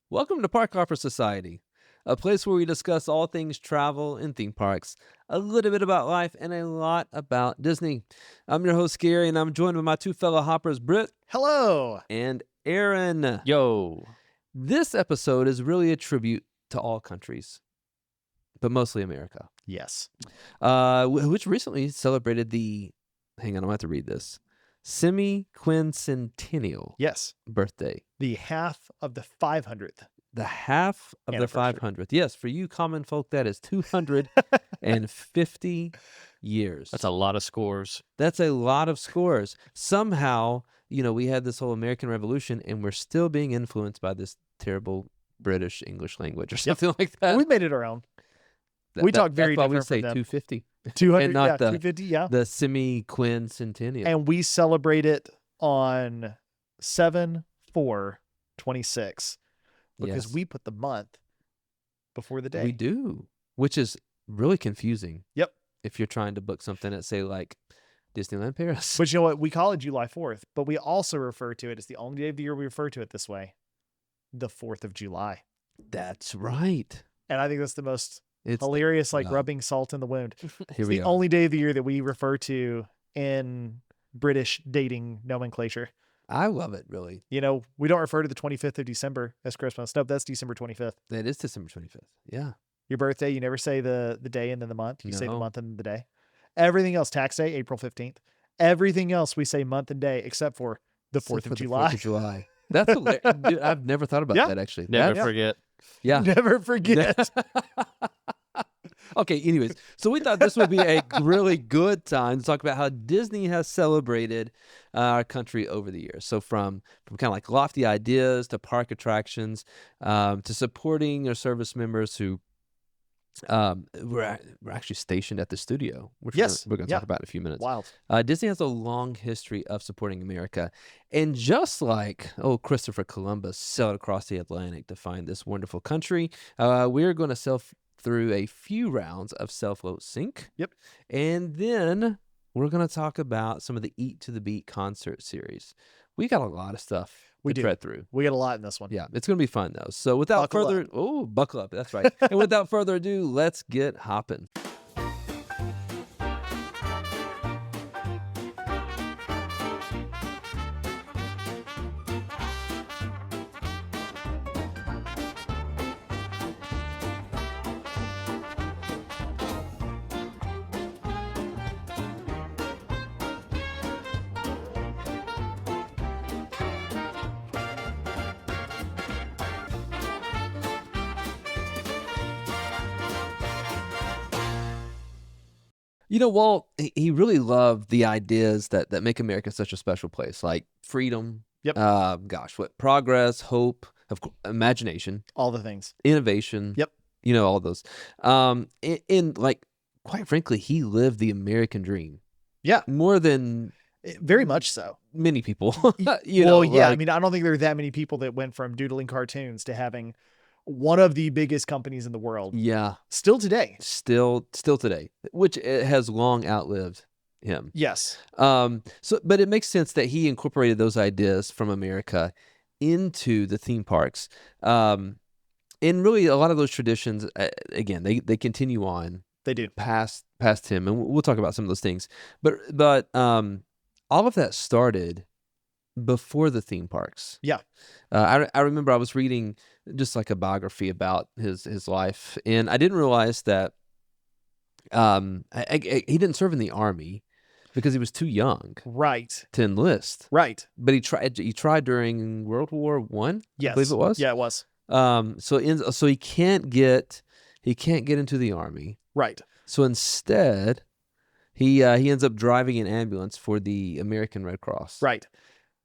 Welcome to Park Hopper Society, a place where we discuss all things travel and theme parks, a little bit about life, and a lot about Disney. I'm your host, Gary, and I'm joined by my two fellow hoppers, Britt Hello. and Aaron. Yo. This episode is really a tribute to all countries, but mostly America, Yes. which recently celebrated hang on, I have to read this, semi-quincentennial Yes. birthday. The half of the 500th. The half of the Anniversary. 500th. Yes, for you common folk, that is 250 years. That's a lot of scores. That's a lot of scores. Somehow, we had this whole American Revolution, and we're still being influenced by this terrible British English language or something like that. We made it our own. We talk very that's why we different say from them. 250. 200, And not yeah, the- 250, yeah. The semi-quincentennial. And we celebrate it on 7/4/26 because Yes. we put the month before the day. We do, which is really confusing. Yep. If you're trying to book something at, say, like Disneyland Paris. But you know what? We call it July 4th, but we also refer to it as the only day of the year we refer to it this way, the 4th of July. That's right. And I think that's the most It's hilarious, like no. rubbing salt in the wound. Here It's we the are. only day of the year that we refer to in British dating nomenclature. I love it, really. We don't refer to the 25th of December as Christmas. Nope, that's December 25th. That is December 25th. Yeah. Your birthday, you never say the day and then the month. You say the No. month and then the day. Everything else, tax day, April 15th. Everything else, we say month and day, except for the 4th Except of for the July. 4th of July. That's hilarious. Dude, I've never thought about Yeah. that, actually. Never That's- forget. Yeah. Never forget. Okay, anyways, so we thought this would be a really good time to talk about how Disney has celebrated our country over the years. So from kind of like lofty ideas to park attractions, to supporting their service members who were actually stationed at the studio, which Yes, we're going to yeah. talk about in a few minutes. Wild. Disney has a long history of supporting America. And just like Christopher Columbus sailed across the Atlantic to find this wonderful country, we're going to sail through a few rounds of Sail Float Sink. Yep. And then we're going to talk about some of the Eat to the Beat concert series. We got a lot of stuff We to do. tread through. We got a lot in this one. Yeah, it's going to be fun, though. So without Buckle further... Oh, buckle up. That's right. And without further ado, let's get hopping. Walt, he really loved the ideas that make America such a special place, like freedom. Yep. Progress, hope, imagination, All the things. innovation. Yep. All those. And like, quite frankly, he lived the American dream Yeah, more than very much so. many people. I don't think there are that many people that went from doodling cartoons to having one of the biggest companies in the world. Yeah. Still today. Still today, which it has long outlived him. Yes. But it makes sense that he incorporated those ideas from America into the theme parks. And really, a lot of those traditions, again, they continue on They do. past him, and we'll talk about some of those things. But all of that started before the theme parks. Yeah. I remember I was reading just like a biography about his life, and I didn't realize that he didn't serve in the army because he was too young Right. to enlist. Right. But he tried during World War I. Yes. I believe it was. Yeah, it was. So he can't get into the army. Right. So instead, he ends up driving an ambulance for the American Red Cross. Right.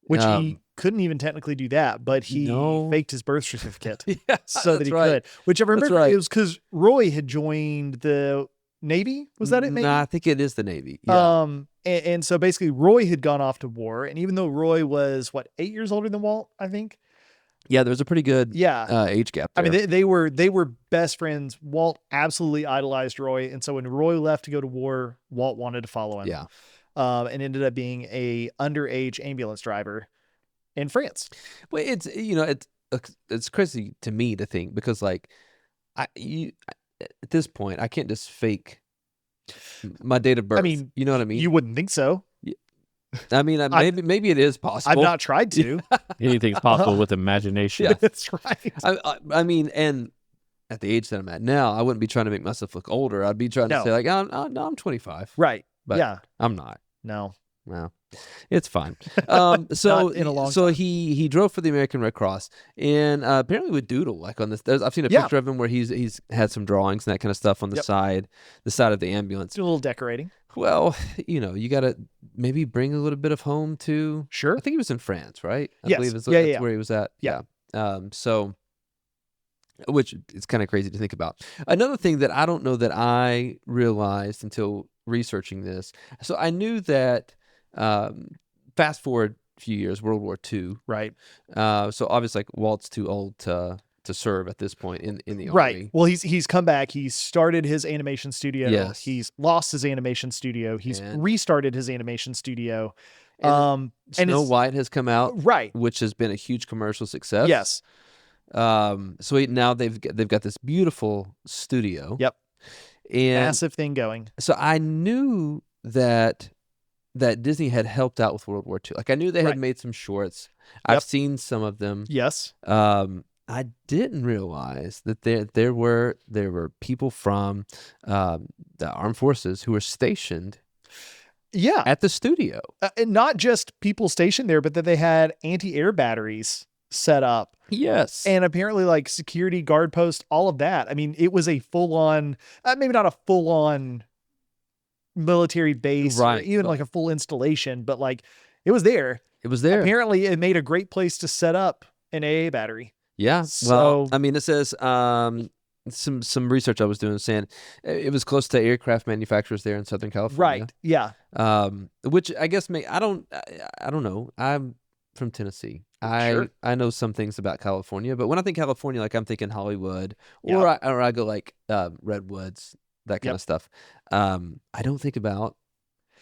Which he couldn't even technically do that, but he No. faked his birth certificate Yeah, so that that's he right. could. Which I remember right. it was because Roy had joined the Navy. Was that it? Maybe. Nah, I think it is the Navy. Yeah. And so basically Roy had gone off to war, and even though Roy was 8 years older than Walt, I think. Yeah, there's a pretty good Yeah. age gap I there. mean, they were best friends. Walt absolutely idolized Roy, and so when Roy left to go to war, Walt wanted to follow him. Yeah. And ended up being a underage ambulance driver in France. Well, it's crazy to me to think because like at this point I can't just fake my date of birth. I mean, You know what I mean? you wouldn't think so. I mean, maybe it is possible. I've not tried to. Anything's possible with imagination. Yeah. That's right. I mean, and at the age that I'm at now, I wouldn't be trying to make myself look older. I'd be trying to say like, oh, no, I'm 25. Right. But yeah. I'm not. No. Well, it's fine. Not in a long time. he drove for the American Red Cross and apparently would doodle like on this. I've seen a Yeah. picture of him where he's had some drawings and that kind of stuff on the Yep. side of the ambulance. Do a little decorating. Well, you got to maybe bring a little bit of home to. Sure. I think he was in France, right? I Yes. believe Yeah, that's yeah. where he was at. Yeah. So, which is kind of crazy to think about. Another thing that I don't know that I realized until researching this. So I knew that. Fast forward a few years, World War II. Right. So obviously, like Walt's too old to serve at this point in the Right. army. Well, he's come back. He's started his animation studio. Yes. He's lost his animation studio. He's And- restarted his animation studio. And and Snow his- White has come out, Right. which has been a huge commercial success. Yes. So now they've got this beautiful studio. Yep. And Massive thing going. so I knew that Disney had helped out with World War II. Like I knew they had Right. made some shorts. Yep. I've seen some of them. Yes. I didn't realize that there were people from the armed forces who were stationed Yeah. at the studio. And not just people stationed there, but that they had anti-air batteries set up. Yes, And apparently, like security guard post, all of that. I mean, it was a full-on, maybe not a full-on military base, or Right, even right. like a full installation, but like it was there. it was there. Apparently, it made a great place to set up an AA battery. Yeah. So- Well, I mean, it says some research I was doing saying it was close to aircraft manufacturers there in Southern California. Right. Yeah. Which I guess I don't know. I'm from Tennessee. Sure. I know some things about California, but when I think California, like I'm thinking Hollywood, Yeah. or I go like Redwoods, that kind Yep. of stuff. I don't think about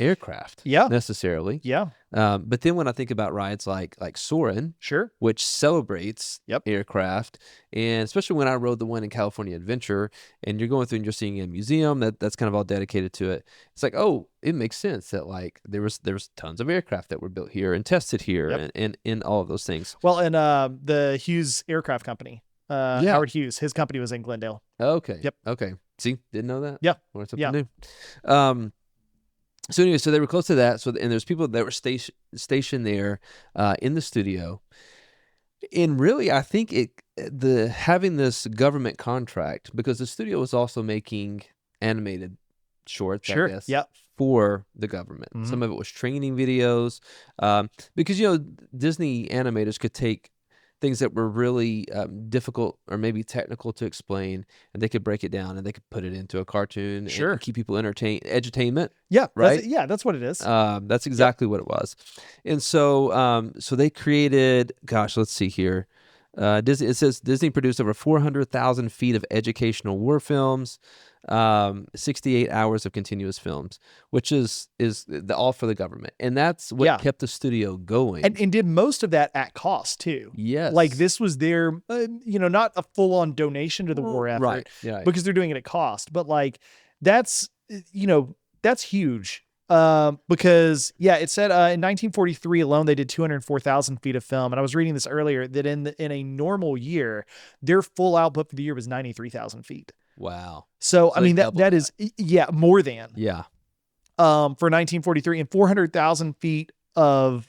aircraft Yeah. necessarily. Yeah. But then when I think about rides like Soarin', Sure. which celebrates Yep. aircraft, and especially when I rode the one in California Adventure, and you're going through and you're seeing a museum that's kind of all dedicated to it. It's like, oh, it makes sense that like there was tons of aircraft that were built here and tested here, Yep. and all of those things. Well, and the Hughes Aircraft Company, Yeah. Howard Hughes, his company was in Glendale. Okay. Yep. Okay. See, didn't know that. Yeah. Learned something Yeah. new. So anyway, so they were close to that. So and there's people that were stationed there in the studio. And really, I think having this government contract, because the studio was also making animated shorts, Sure. I guess, Yep. for the government. Mhm. Some of it was training videos, because Disney animators could take things that were really difficult or maybe technical to explain, and they could break it down and they could put it into a cartoon Sure. and keep people entertained, edutainment. Yeah. Right? That's what it is. That's exactly what it was. And so so they created, gosh, let's see here. Disney, it says Disney produced over 400,000 feet of educational war films, 68 hours of continuous films, which is all for the government. And that's what Yeah. kept the studio going. and did most of that at cost too. Yes. Like this was their, not a full-on donation to the war effort, Right. Yeah. because they're doing it at cost. But like that's that's huge. Because it said in 1943 alone they did 204,000 feet of film, and I was reading this earlier that in a normal year their full output for the year was 93,000 feet. Wow. So I they mean that doubled that is more than Yeah. for 1943, and 400,000 feet of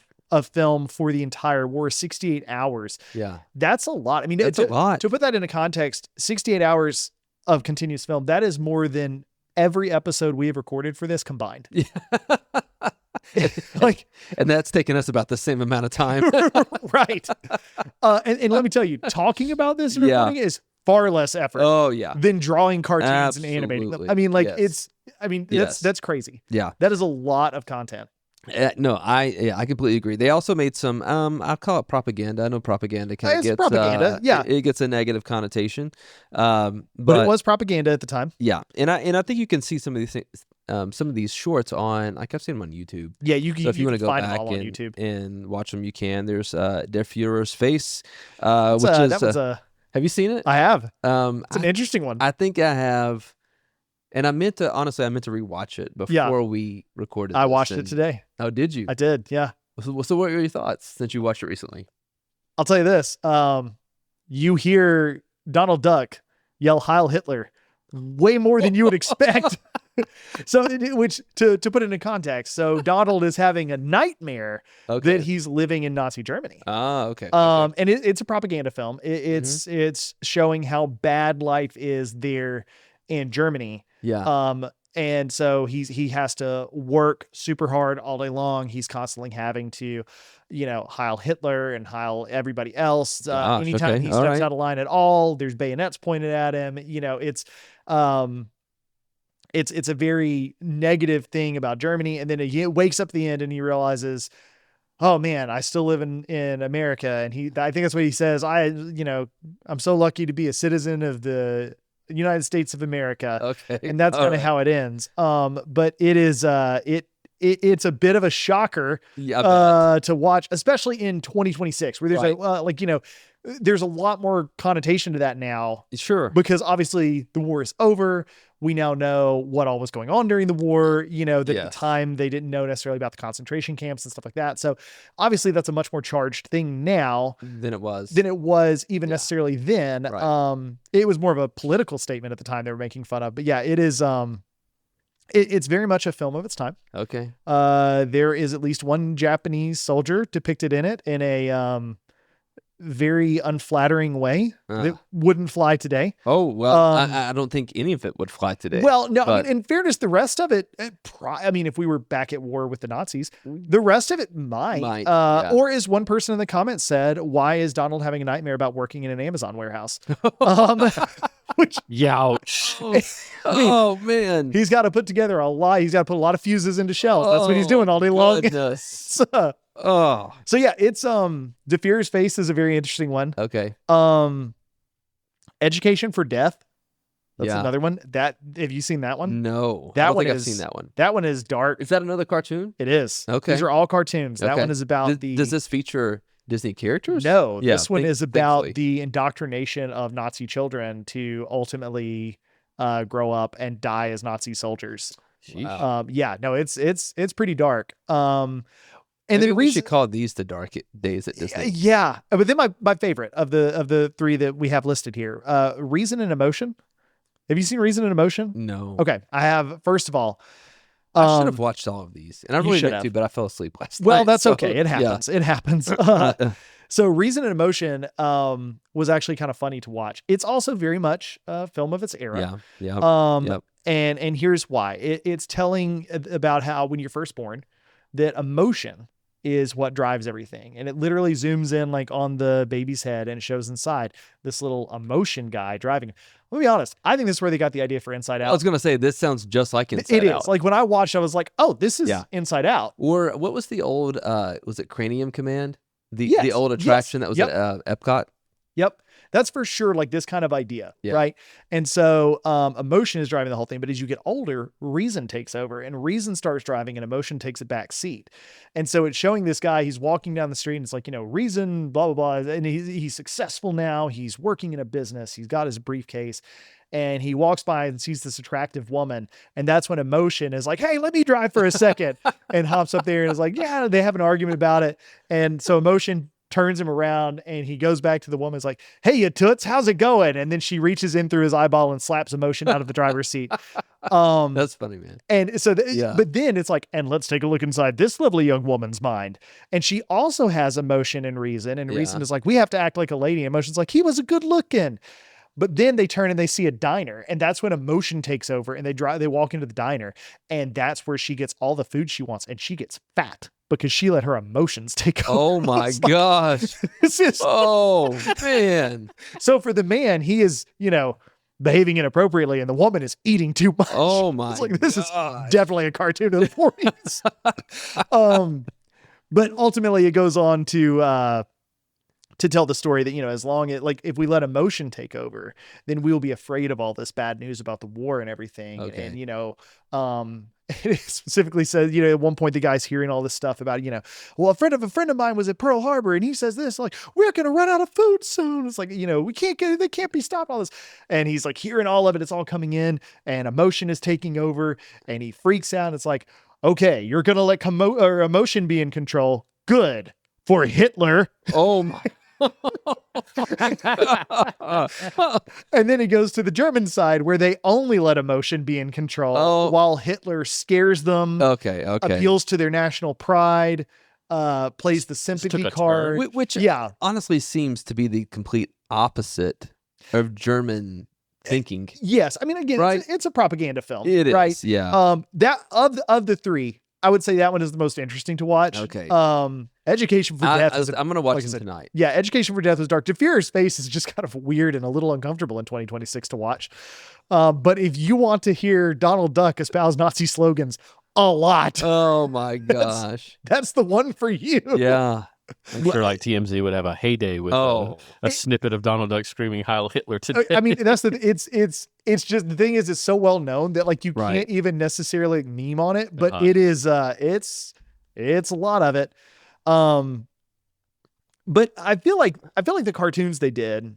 film for the entire war, 68 hours. Yeah. That's a lot. I mean, That's a lot. To put that into context, 68 hours of continuous film, that is more than every episode we have recorded for this combined. Like, And that's taken us about the same amount of time. right. And let me tell you, talking about this and Yeah. recording is far less effort Oh yeah. than drawing cartoons and animating them. Absolutely. I mean, like Yes. Yes. that's crazy. Yeah. That is a lot of content. No, I completely agree. They also made some I'll call it propaganda. I know propaganda kind of It's gets propaganda, yeah. it gets a negative connotation. But But it was propaganda at the time. yeah, and I think you can see some of these things. some of these shorts on, like I've seen them on YouTube. Yeah, So if you want to can go find them back all on YouTube. and watch them, you can. There's Der Fuhrer's Face, That's which is that was have you seen it? I have. Um, It's an I interesting one. I think I have, and I meant to rewatch it before we recorded. I this, watched it and- today. Oh, did you? I did. Yeah. So what were your thoughts since you watched it recently? I'll tell you this. You hear Donald Duck yell Heil Hitler way more than you would expect. So, which to put it into context, so Donald is having a nightmare Okay. that he's living in Nazi Germany. Ah, okay. And it's a propaganda film. It's showing how bad life is there in Germany. Yeah. And so he has to work super hard all day long. He's constantly having to, Heil Hitler and Heil everybody else. Gosh, Anytime okay, he all steps right. out of line at all, there's bayonets pointed at him. It's a very negative thing about Germany. And then he wakes up at the end and he realizes, oh man, I still live in America. And I think that's what he says. I'm so lucky to be a citizen of the United States of America. Okay. And that's kind of how it ends. But it is, it's a bit of a shocker, Yeah, I bet. to watch, especially in 2026 where there's Right. there's a lot more connotation to that now Sure. because obviously the war is over. We now know what all was going on during the war, that at the Yes. time they didn't know necessarily about the concentration camps and stuff like that. So obviously that's a much more charged thing now Than it was. than it was even Yeah. necessarily then. Right. It was more of a political statement at the time they were making fun of, but yeah, it is, it's very much a film of its time. Okay. There is at least one Japanese soldier depicted in it in a, very unflattering way that wouldn't fly today. Oh, well, Um, I don't think any of it would fly today. Well, no, I but- mean, in fairness, the rest of it, if we were back at war with the Nazis, the rest of it might. Yeah. Or as one person in the comments said, why is Donald having a nightmare about working in an Amazon warehouse? Which Youch. Oh, man. he's got to put together a lot. He's got to put a lot of fuses into shells. That's what he's doing all day long. Goodness. So, Oh, so yeah, it's DeFear's Face is a very interesting one. okay. Education for Death. That's Yeah. another one. Have you seen that one? No. That I don't one think is I've seen that one. That one is dark. Is that another cartoon? It is. Okay. These are all cartoons. That Okay. one is about Does this feature Disney characters? No, Yeah, this one is about thankfully. the indoctrination of Nazi children to ultimately grow up and die as Nazi soldiers. Wow. It's pretty dark. And Maybe the we reason, should call these the dark days at Disney. yeah, but then my favorite of the three that we have listed here, Reason and Emotion. Have you seen Reason and Emotion? No. Okay, I have. First of all, I should have watched all of these, and I you really should meant to, have. but I fell asleep last night. well, that's so, okay. It yeah. happens. It happens. So Reason and Emotion was actually kind of funny to watch. It's also very much a film of its era. Yeah. Yep. And here's why. It's telling about how when you're first born, that emotion is what drives everything. And it literally zooms in like on the baby's head and it shows inside this little emotion guy driving. Let me be honest. I think this is where they got the idea for Inside Out. I was gonna say this sounds just like Inside It is. Out. Like when I watched, I was like, oh, this is Yeah. Inside Out. Or what was the old? Was it Cranium Command? The Yes, old yes. attraction that was Yep. at Epcot. Yep. That's for sure like this kind of idea, Yeah. right? And so emotion is driving the whole thing, but as you get older, reason takes over and reason starts driving and emotion takes a back seat. And so it's showing this guy, he's walking down the street and it's like, reason, blah, blah, blah. And he's successful now. He's working in a business. He's got his briefcase and he walks by and sees this attractive woman. And that's when emotion is like, hey, let me drive for a second and hops up there and is like, yeah, they have an argument about it. And so emotion turns him around and he goes back to the woman. Is like, hey, you toots, how's it going? And then she reaches in through his eyeball and slaps emotion out of the driver's seat. That's funny, man. And so, Yeah. but then it's like, and let's take a look inside this lovely young woman's mind. And she also has emotion and reason. And reason Yeah. is like, we have to act like a lady. Emotion's like, he was a good looking. But then they turn and they see a diner. And that's when emotion takes over and they walk into the diner. And that's where she gets all the food she wants. And she gets fat because she let her emotions take over. Oh my gosh. This is Oh man. so for the man, he is, behaving inappropriately and the woman is eating too much. Oh my. It's like, this is gosh. definitely a cartoon of the 40s. But ultimately it goes on to to tell the story that, as long as like if we let emotion take over, then we'll be afraid of all this bad news about the war and everything. Okay. And it specifically says, at one point the guy's hearing all this stuff about, well, a friend of mine was at Pearl Harbor and he says this, like, we're gonna run out of food soon. It's like, we can't get it, they can't be stopped, all this. And he's like hearing all of it, it's all coming in, and emotion is taking over, and he freaks out. It's like, okay, you're gonna let emotion be in control. Good for Hitler. Oh my. And then he goes to the German side where they only let emotion be in control while Hitler scares them, Okay. appeals to their national pride, plays the sympathy card. Which honestly seems to be the complete opposite of German thinking. Yes. I mean, again, right? it's a propaganda film. It is, right? yeah. That of the three, I would say that one is the most interesting to watch. Okay. Education for Death. I'm going to watch it tonight. Yeah, Education for Death was dark. DeFuhrer's Face is just kind of weird and a little uncomfortable in 2026 to watch. But if you want to hear Donald Duck espouse Nazi slogans a lot, oh my gosh, that's the one for you. Yeah. I'm sure like TMZ would have a heyday with a snippet of Donald Duck screaming Heil Hitler today. I mean, it's just, the thing is, it's so well known that like you can't even necessarily meme on it, but it is, it's a lot of it. But I feel like the cartoons they did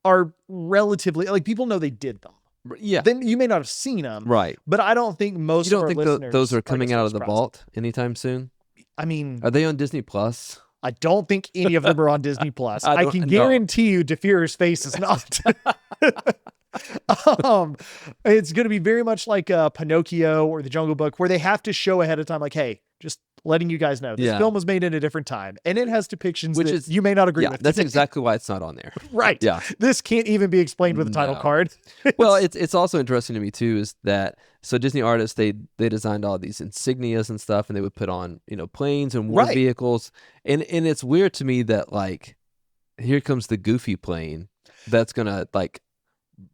are relatively, like, people know they did them. Yeah. Then you may not have seen them. Right. But I don't think most You of don't our think listeners those are coming out of the surprised. vault anytime soon? I mean, Are they on Disney Plus? I don't think any of them are on Disney Plus. I I don't- can no. guarantee you DeFuhrer's Face is not. It's going to be very much like Pinocchio or The Jungle Book, where they have to show ahead of time, like, hey, just letting you guys know this film was made in a different time, and it has depictions Which that is- you may not agree with. That's exactly why it's not on there. Right. Yeah. This can't even be explained with a title No. card. Well, it's also interesting to me too is that so Disney artists they designed all these insignias and stuff, and they would put on planes and war vehicles, and it's weird to me that like here comes the Goofy plane that's gonna like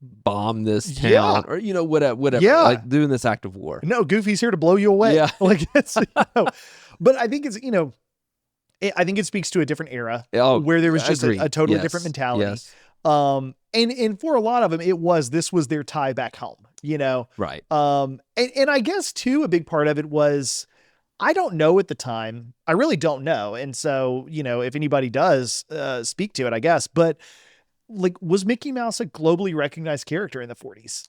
bomb this town or whatever like doing this act of war. No, Goofy's here to blow you away. Yeah. Like it's, but I think it's, I think it speaks to a different era where there was just a totally different mentality. Yes. And for a lot of them, this was their tie back home, Right. And I guess too, a big part of it was, I don't know at the time. I really don't know. And so, if anybody does speak to it, I guess, but like, was Mickey Mouse a globally recognized character in the 40s?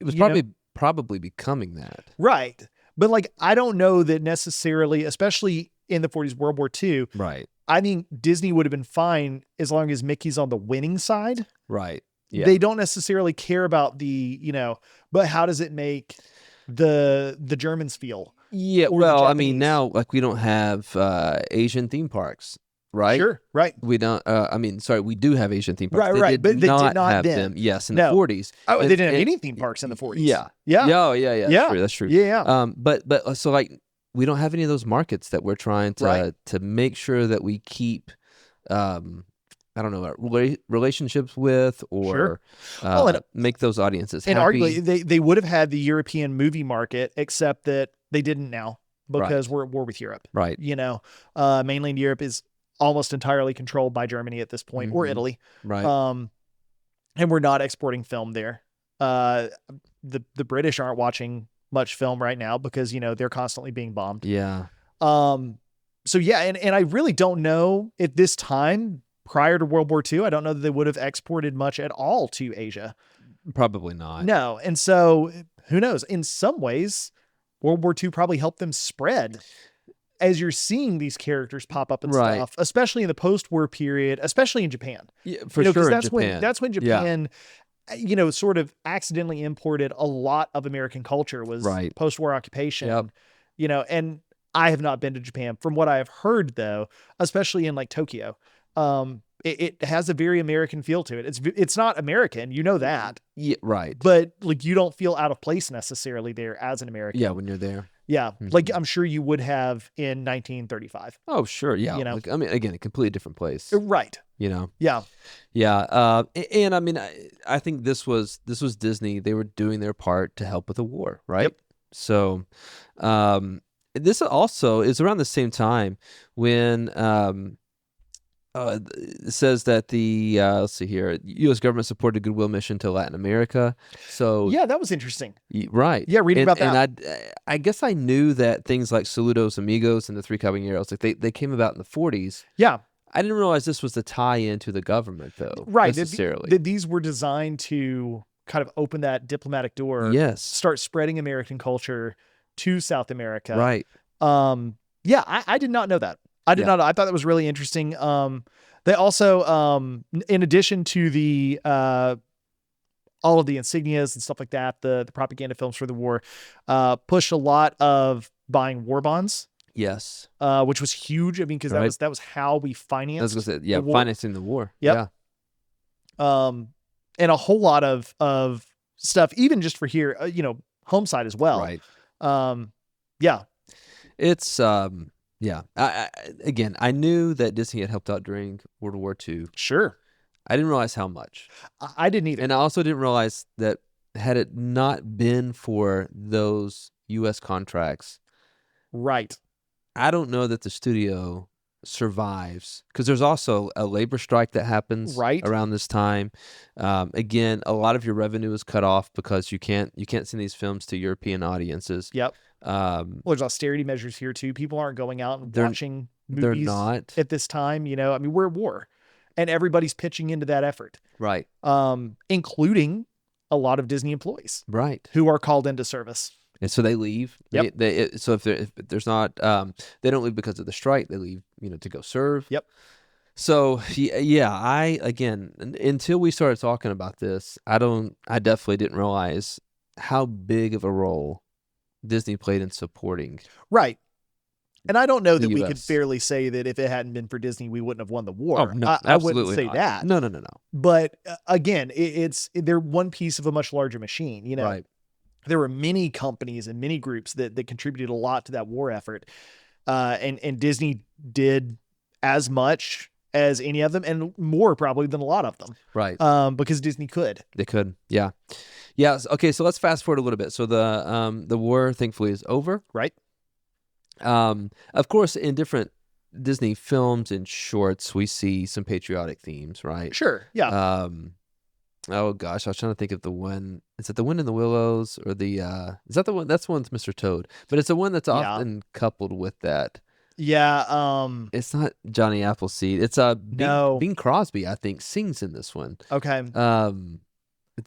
It was probably becoming that. Right. But like, I don't know that necessarily, especially in the 40s, World War II. Right. I think Disney would have been fine as long as Mickey's on the winning side. Right. Yeah. They don't necessarily care about but how does it make the Germans feel? Yeah. or the Well, I mean, Japanese? now like we don't have Asian theme parks, right? Sure. Right. We don't. We do have Asian theme parks. Right, but they did not have then. them. Yes, in No. the 40s. Oh, And- they didn't have and- any theme parks in the 40s. Yeah. Yeah. Yeah. That's true. Yeah. But so like we don't have any of those markets that we're trying to make sure that we keep. I don't know, relationships with or make those audiences happy. And arguably, they would have had the European movie market, except that they didn't now because we're at war with Europe. Right. Mainland Europe is almost entirely controlled by Germany at this point, or Italy. Right. And we're not exporting film there. The British aren't watching much film right now because, they're constantly being bombed. Yeah. So yeah, and I really don't know at this time, prior to World War II, I don't know that they would have exported much at all to Asia. Probably not. No. And so who knows? In some ways, World War II probably helped them spread as you're seeing these characters pop up and stuff, especially in the post-war period, especially in Japan. Yeah, for sure. That's in Japan. when Japan, sort of accidentally imported a lot of American culture was post-war occupation, and I have not been to Japan. From what I have heard though, especially in like Tokyo, it has a very American feel to it. It's not American, that. Yeah, right. But like you don't feel out of place necessarily there as an American. Yeah, when you're there. Yeah, like I'm sure you would have in 1935. Oh, sure. Yeah. Like, I mean, again, a completely different place. Right. Yeah. Yeah. And I mean, I think this was Disney. They were doing their part to help with the war, right? Yep. So, this also is around the same time when It says that the let's see here, U.S. government supported a goodwill mission to Latin America. So Yeah, that was interesting. right, Yeah, reading about that. And I guess I knew that things like Saludos Amigos and the Three Caballeros, like they came about in the 40s. Yeah, I didn't realize this was the tie-in to the government, though. right. Necessarily. These were designed to kind of open that diplomatic door. Yes. Start spreading American culture to South America. Right. Yeah, I did not know that. I did not know. I thought that was really interesting. They also, in addition to the all of the insignias and stuff like that, the propaganda films for the war, pushed a lot of buying war bonds. Yes. Which was huge. I mean, because that was how we financed. I was gonna say, financing the war. Yep. Yeah. And a whole lot of stuff, even just for here, home side as well. Right. Yeah. It's yeah. Again, I knew that Disney had helped out during World War II. Sure. I didn't realize how much. I didn't either. And I also didn't realize that had it not been for those U.S. contracts, right, I don't know that the studio survives, because there's also a labor strike that happens around this time. Again, a lot of your revenue is cut off because you can't send these films to European audiences. Yep. Well, there's austerity measures here too. People aren't going out and watching movies. They're not at this time. I mean, we're at war, and everybody's pitching into that effort. Right. Including a lot of Disney employees. Right. Who are called into service. And so they leave. Yep. So if there's not, they don't leave because of the strike. They leave, to go serve. Yep. So yeah, again, until we started talking about this, I definitely didn't realize how big of a role Disney played in supporting. Right. And I don't know that we could fairly say that if it hadn't been for Disney, we wouldn't have won the war. Oh, no, I wouldn't say that. No. But again, they're one piece of a much larger machine. Right. There were many companies and many groups that contributed a lot to that war effort. And Disney did as much as any of them, and more probably than a lot of them. Right. Because Disney could. They could. Yeah. Yeah. Okay. So let's fast forward a little bit. So the war thankfully is over. Right. Of course, in different Disney films and shorts, we see some patriotic themes, right? Sure. Yeah. Oh gosh, I was trying to think of the one. Is it the Wind in the Willows, or the? Is that the one? That's the one with Mr. Toad, but it's the one that's often coupled with that. Yeah. It's not Johnny Appleseed. It's Bing Crosby, I think, sings in this one. Okay. The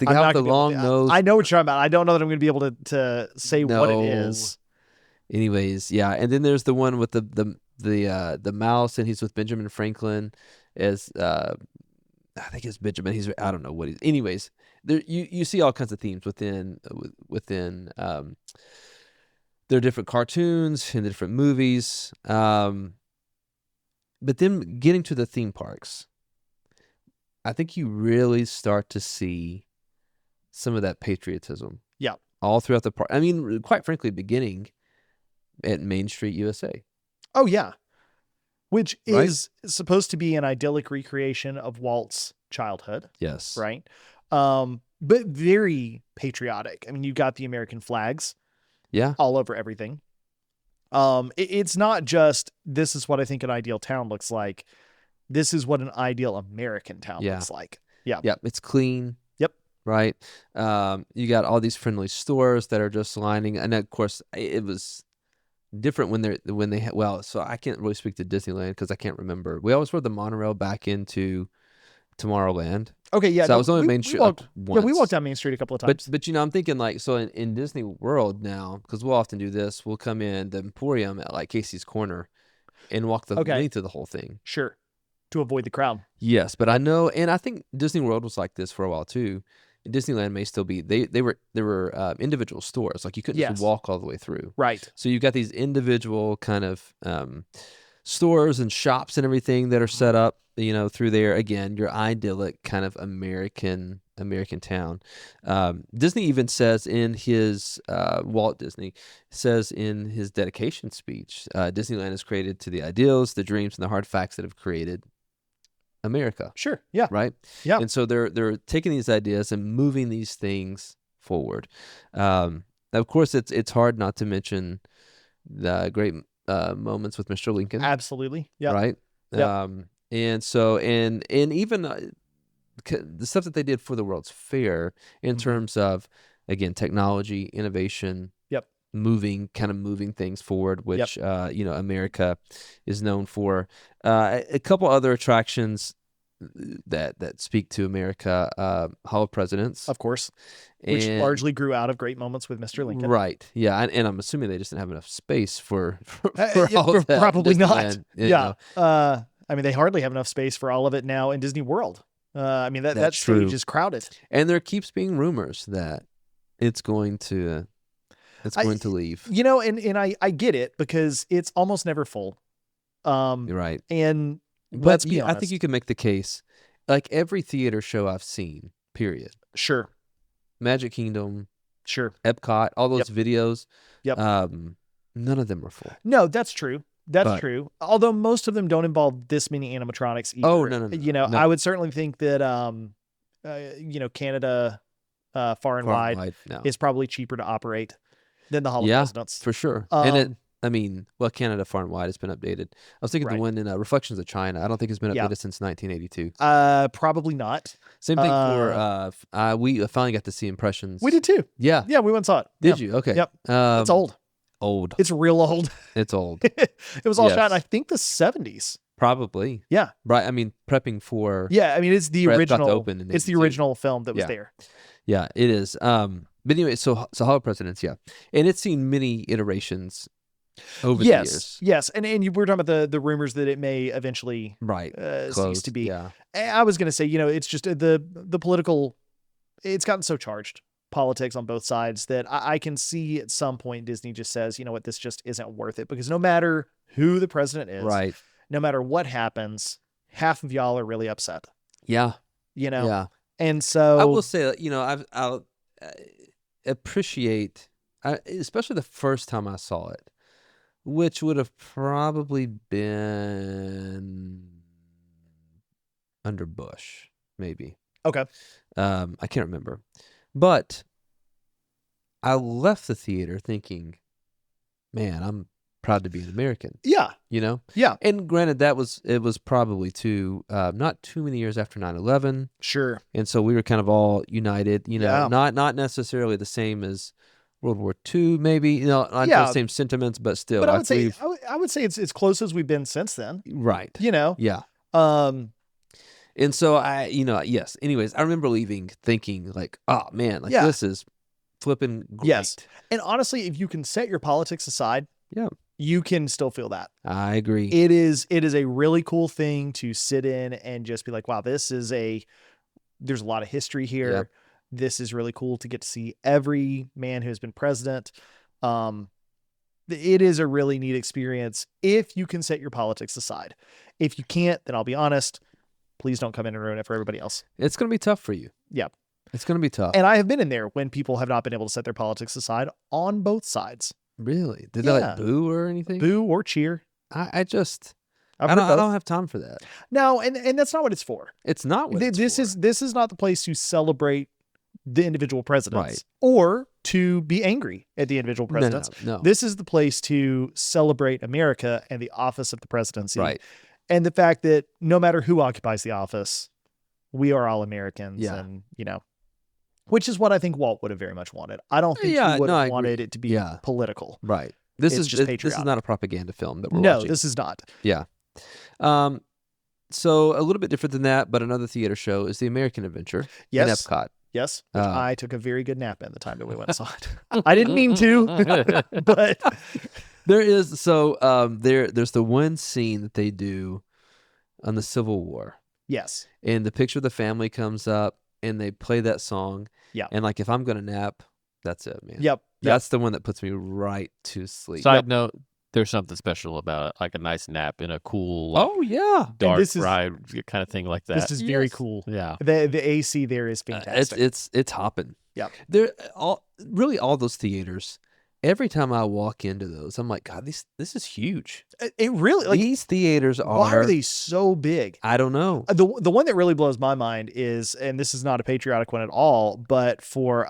guy with the long nose. I know what you're talking about. I don't know that I'm going to be able to say what it is. Anyways, yeah, and then there's the one with the mouse, and he's with Benjamin Franklin as I think it's Benjamin. I don't know what he's. Anyways, there you see all kinds of themes within their different cartoons and the different movies. But then getting to the theme parks, I think you really start to see some of that patriotism. Yeah, all throughout the park. I mean, quite frankly, beginning at Main Street, USA. Oh yeah. Which is supposed to be an idyllic recreation of Walt's childhood. Yes. Right. But very patriotic. I mean, you got the American flags. Yeah. All over everything. It's not just, this is what I think an ideal town looks like. This is what an ideal American town looks like. Yeah. Yep. It's clean. Yep. Right. You got all these friendly stores that are just lining. And of course, it was different when they so I can't really speak to Disneyland because I can't remember. We always rode the monorail back into Tomorrowland. Okay, yeah. So I was on Main Street once. Yeah, we walked down Main Street a couple of times. But I'm thinking like, so in Disney World now, because we'll often do this, we'll come in the Emporium at like Casey's Corner and walk the length of the whole thing. Sure. To avoid the crowd. Yes, but I know, and I think Disney World was like this for a while too. Disneyland may still be. They were individual stores. Like you couldn't just walk all the way through. Right. So you've got these individual kind of stores and shops and everything that are set up, through there. Again, your idyllic kind of American town. Disney even says in his Walt Disney says in his dedication speech, Disneyland is created to the ideals, the dreams, and the hard facts that have created America. Sure. Yeah. Right. Yeah. And so they're taking these ideas and moving these things forward. Of course, it's hard not to mention the great moments with Mr. Lincoln. Absolutely. Yeah. Right. Yep. And so, and even the stuff that they did for the World's Fair in terms of, again, technology, innovation, Yep. moving things forward, which America is known for. A couple other attractions that speak to America, Hall of Presidents, Of course, which and largely grew out of great moments with Mr. Lincoln. right, yeah, and I'm assuming they just didn't have enough space for Yeah, all of that. probably not. Disneyland, you Yeah. know. I mean, they hardly have enough space for all of it now in Disney World. I mean, that That's stage true. is crowded. And there keeps being rumors that it's going to leave. You know, and I get it because it's almost never full. You're right. And But let's be honest. I think you can make the case, like every theater show I've seen, period. Sure. Magic Kingdom, Sure. Epcot, all those videos. Yep. None of them are full. No, that's true. That's But- true. Although most of them don't involve this many animatronics either. Oh, no. You know, No. I would certainly think that Canada Far and Wide no. is probably cheaper to operate than the Hall of Yeah, Presidents. for sure. Canada Far and Wide has been updated. I was thinking Right. the one in Reflections of China. I don't think it's been updated Yeah. since 1982. Probably not. Same thing for we finally got to see Impressions. We did too. Yeah. Yeah, we went and saw it. Did Yeah. you? Okay. Yep. It's old. Old. It's real old. It's old. It was all shot Yes. in, I think, the 70s. Probably. Yeah. Right. I mean, prepping for. Yeah, I mean, it's the for Epcot to original. open in It's the 82. original film that was Yeah. there. Yeah, it is. But anyway, so Hall of Presidents, yeah, and it's seen many iterations over the years. Yes, and you were talking about the rumors that it may eventually Right. cease Closed, to be. Yeah. I was going to say, it's just the political. It's gotten so charged, politics on both sides, that I can see at some point Disney just says, you know what, this just isn't worth it, because no matter who the president is, Right. no matter what happens, half of y'all are really upset. Yeah. Yeah, Yeah. and so I will say that, I'll appreciate, especially the first time I saw it, which would have probably been under Bush, maybe. Okay. I can't remember. But I left the theater thinking, man, I'm proud to be an American, Yeah. Yeah. And granted, it was probably not too many years after 9/11. Sure. And so we were kind of all united, Yeah. not necessarily the same as World War II, maybe, not Yeah. the same sentiments, but still. But I would say it's as close as we've been since then. Right. Yeah. Um, And so yes. Anyways, I remember leaving thinking like, oh man, like Yeah. this is flipping great. Yes. And honestly, if you can set your politics aside, Yeah. you can still feel that. I agree. It is a really cool thing to sit in and just be like, wow, there's a lot of history here. Yep. This is really cool to get to see every man who has been president. It is a really neat experience if you can set your politics aside. If you can't, then I'll be honest, please don't come in and ruin it for everybody else. It's going to be tough for you. Yeah. It's going to be tough. And I have been in there when people have not been able to set their politics aside on both sides. Really? Did they Yeah. like boo or anything? Boo or cheer. I just I've I heard don't both. have time for that. No, and that's not what it's for. It's not what This is not the place to celebrate the individual presidents, Right. or to be angry at the individual presidents. No. This is the place to celebrate America and the office of the presidency, Right. and the fact that no matter who occupies the office, we are all Americans. Yeah. And which is what I think Walt would have very much wanted. I don't think Yeah, he would no, I have agree. wanted it to be Yeah. political. Right. This It's is just this is patriotic. not a propaganda film that we're No, watching. this is not. Yeah. So a little bit different than that, but another theater show is the American Adventure in Yes. Epcot. Yes, which Uh, I took a very good nap in the time that we went and saw it. I didn't mean to, but There is there's the one scene that they do on the Civil War, yes. and the picture of the family comes up, and they play that song. Yeah. And like, if I'm gonna nap, that's it, man. Yep. That's the one that puts me right to sleep. Side note, there's something special about it, like a nice nap in a cool, like, Oh yeah. dark this is- ride kind of thing like that. This is very Yes. cool. yeah. The AC there is fantastic. It's hopping. Yep. They're all those theaters. Every time I walk into those, I'm like, God, this is huge. It really, like, These theaters why are they so big? I don't know. The one that really blows my mind is, and this is not a patriotic one at all, but for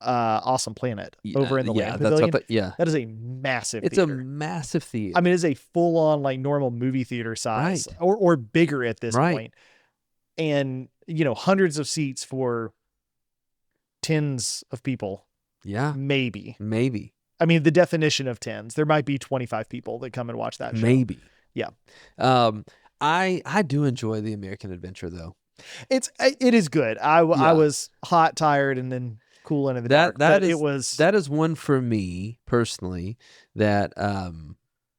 Awesome Planet over in the yeah, Land that's Pavilion. what. Yeah, That is a massive it's theater. a massive theater. I mean, it's a full-on like normal movie theater size, Right. or bigger at this Right. point. And hundreds of seats for tens of people, yeah, maybe. maybe, I mean, the definition of tens. There might be 25 people that come and watch that show. maybe. Yeah. I do enjoy the American Adventure though. It is good. I was hot, tired, and then cool into the dark. But That is one for me personally that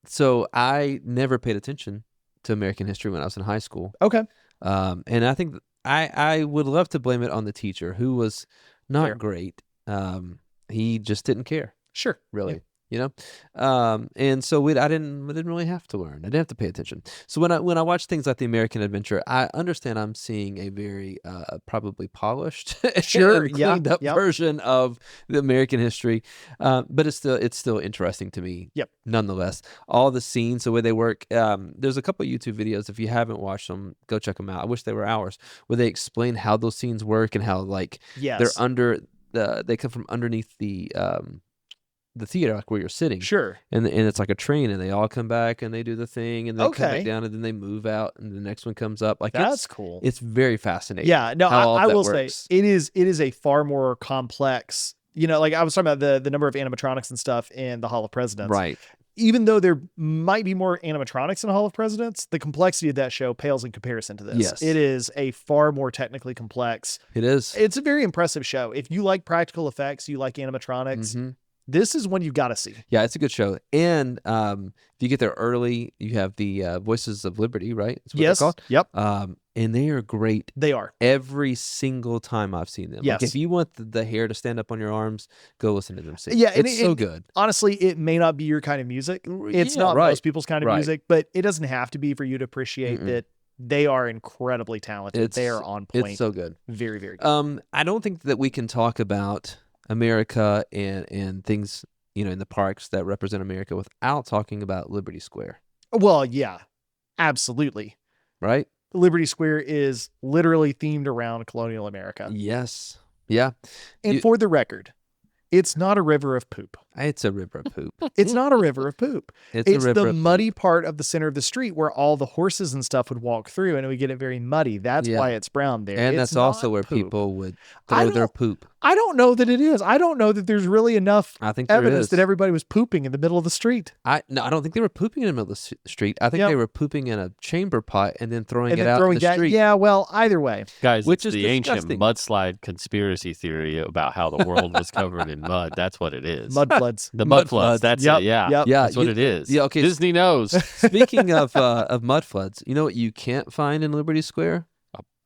so I never paid attention to American history when I was in high school. Okay. And I think I would love to blame it on the teacher who was not Fair. great. He just didn't care, Sure. really. And so I didn't really have to learn. I didn't have to pay attention. So when I watch things like the American Adventure, I understand I'm seeing a very probably polished, Sure, and cleaned up yep. version of the American history, but it's still interesting to me. Yep. Nonetheless, all the scenes, the way they work. There's a couple of YouTube videos. If you haven't watched them, go check them out. I wish they were ours, where they explain how those scenes work and how Yes. they're under they come from underneath the theater, like where you're sitting. Sure. And it's like a train, and they all come back and they do the thing, and they come Okay. back down, and then they move out, and the next one comes up. Like That's cool. It's very fascinating. Yeah. No, how all I of that will works. say it is a far more complex. Like I was talking about the number of animatronics and stuff in the Hall of Presidents. Right. Even though there might be more animatronics in the Hall of Presidents, the complexity of that show pales in comparison to this. Yes. It is a far more technically complex. It is. It's a very impressive show. If you like practical effects, you like animatronics, Mhm. this is one you've got to see. Yeah, it's a good show. And if you get there early, you have the Voices of Liberty, right? That's what they're Yes. called. Yep. And they are great They are. every single time I've seen them. Yes. Like if you want the hair to stand up on your arms, go listen to them sing. Yeah, and it's so it- good. Honestly, it may not be your kind of music. It's Yeah, not right. most people's kind of Right. music, but it doesn't have to be for you to appreciate Mm-mm. that they are incredibly talented. They are on point. It's so good. Very, very good. I don't think that we can talk about America and things, in the parks that represent America without talking about Liberty Square, Well, yeah, absolutely. right? Liberty Square is literally themed around colonial America. Yes. Yeah. And You- for the record, it's not a river of poop. It's a river of poop. It's not a river of poop. It's It's a river the of muddy part of the center of the street where all the horses and stuff would walk through, and it would get it very muddy. That's Yeah. why it's brown there. And It's that's also not where poop. people would I throw their don't- poop. I don't know that it is. I don't know that there's really enough I think there evidence is. that everybody was pooping in the middle of the street No, I don't think they were pooping in the middle of the street. I think Yep. they were pooping in a chamber pot and then throwing and it then out throwing in the that. street. Yeah, well, either way. Guys, Which it's is the ancient disgusting. mudslide conspiracy theory about how the world was covered in mud. That's what it is. Mud floods. The Mud mud floods. floods. That's Yep, it. Yeah. yep. Yeah, That's what it is. yeah, okay. Disney knows. Speaking of mud floods, you know what you can't find in Liberty Square?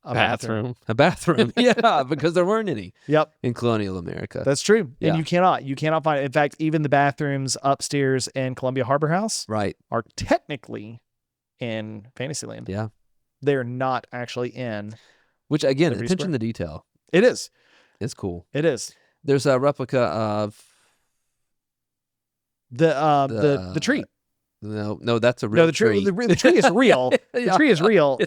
A Bathroom. A bathroom. Yeah, because there weren't any Yep, in colonial America. that's true. Yeah. And you cannot find it. In fact, even the bathrooms upstairs in Columbia Harbor House Right. are technically in Fantasyland. Yeah. They're not actually in. Which again, Liberty attention Square. to detail. It is. It's cool. It is. There's a replica of The tree. no, that's a real No, the tree. tree. The tree is real. The Yeah. tree is real.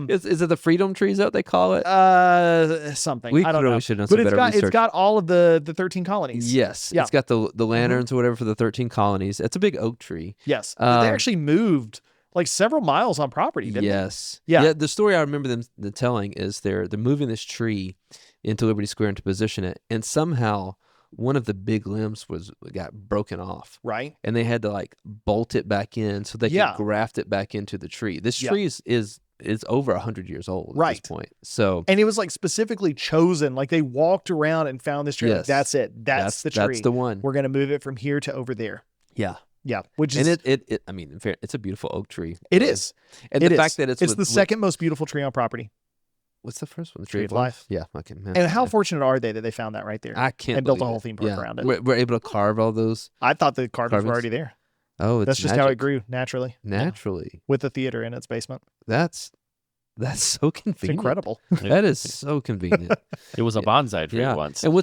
Is it the freedom tree? Is that what they call it? Something. We I don't really know. should have But some better it's research. got all of the 13 colonies. Yes. Yeah. It's got the lanterns or whatever for the 13 colonies. It's a big oak tree. Yes. They Um, actually moved like several miles on property, didn't Yes. Yeah. The story I remember them telling is they're moving this tree into Liberty Square and to position it, and somehow one of the big limbs got broken off, they? Right. and they had to like bolt it back in so they Yeah. could graft it back into the tree. This Yeah. tree is over 100 years old at Right. this point. So And it was like specifically chosen. Like they walked around and found this tree. Like, Yes. that's it. That's the tree. That's the one. We're going to move it from here to over there. Yeah. Yeah. Which is, And it I mean, in fair, it's a beautiful oak tree. it is. And It the is. fact that it's the second most beautiful tree on property. what's the first one? The Tree of Life. Yeah. Okay. Man. And how fortunate are they that they found that right there? I can't and built a believe whole it. theme park Yeah. around it. We're able to carve all those. I thought the carvings were Carvings? already there. Oh, it's That's just how it magic. grew naturally. Yeah. Naturally. With a theater in its basement. That's so convenient. It's incredible. That is so convenient. It was a bonsai tree Yeah. once. And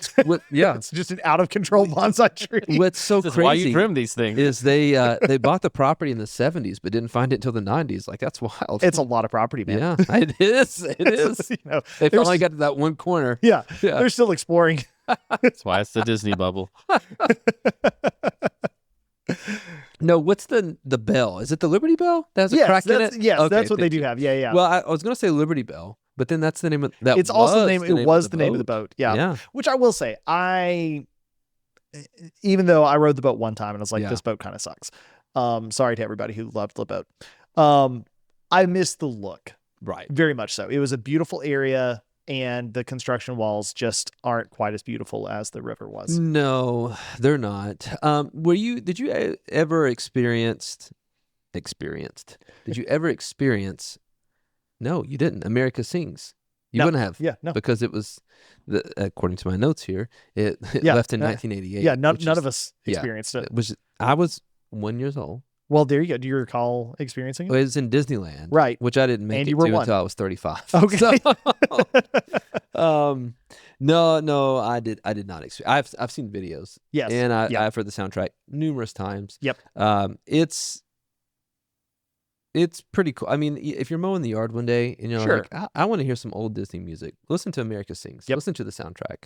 yeah, It's just an out of control bonsai tree. what's so This is why you crazy trim these things. is they bought the property in the 70s but didn't find it until the 90s. Like that's wild. It's a lot of property, man. yeah, it is. It is. You know, They there's- finally got to that one corner. yeah, Yeah. they're still exploring. That's why it's the Disney bubble. No, what's the bell? Is it the Liberty Bell that has a crack in it? Yes, Okay, that's what they thank do you. have. Yeah, yeah. Well, I was going to say Liberty Bell, but then that's the name of that. It's also the name. It was the name of the boat. boat. Yeah. Yeah. Which I will say, even though I rode the boat one time and I was like, Yeah. this boat kind of sucks. Sorry to everybody who loved the boat. I missed the look Right. very much so. It was a beautiful area, and the construction walls just aren't quite as beautiful as the river was. No, they're not. Did you ever experienced? Did you ever experience? No, you didn't. America Sings. You No. wouldn't have. Yeah, no. Because it was, according to my notes here, it Yeah, left in 1988. Yeah, none which of is- us experienced it. I was 1 year old. Well, there you go. Do you recall experiencing It it? was in Disneyland, Right. which I didn't make And it you were to 1. until I was 35. Okay. So, no, I did not experience. I've seen videos. Yes. And Yeah. I've heard the soundtrack numerous times. Yep. It's pretty cool. I mean, if you're mowing the yard one day and you're Sure. like, I want to hear some old Disney music, listen to America Sings. Yep. Listen to the soundtrack.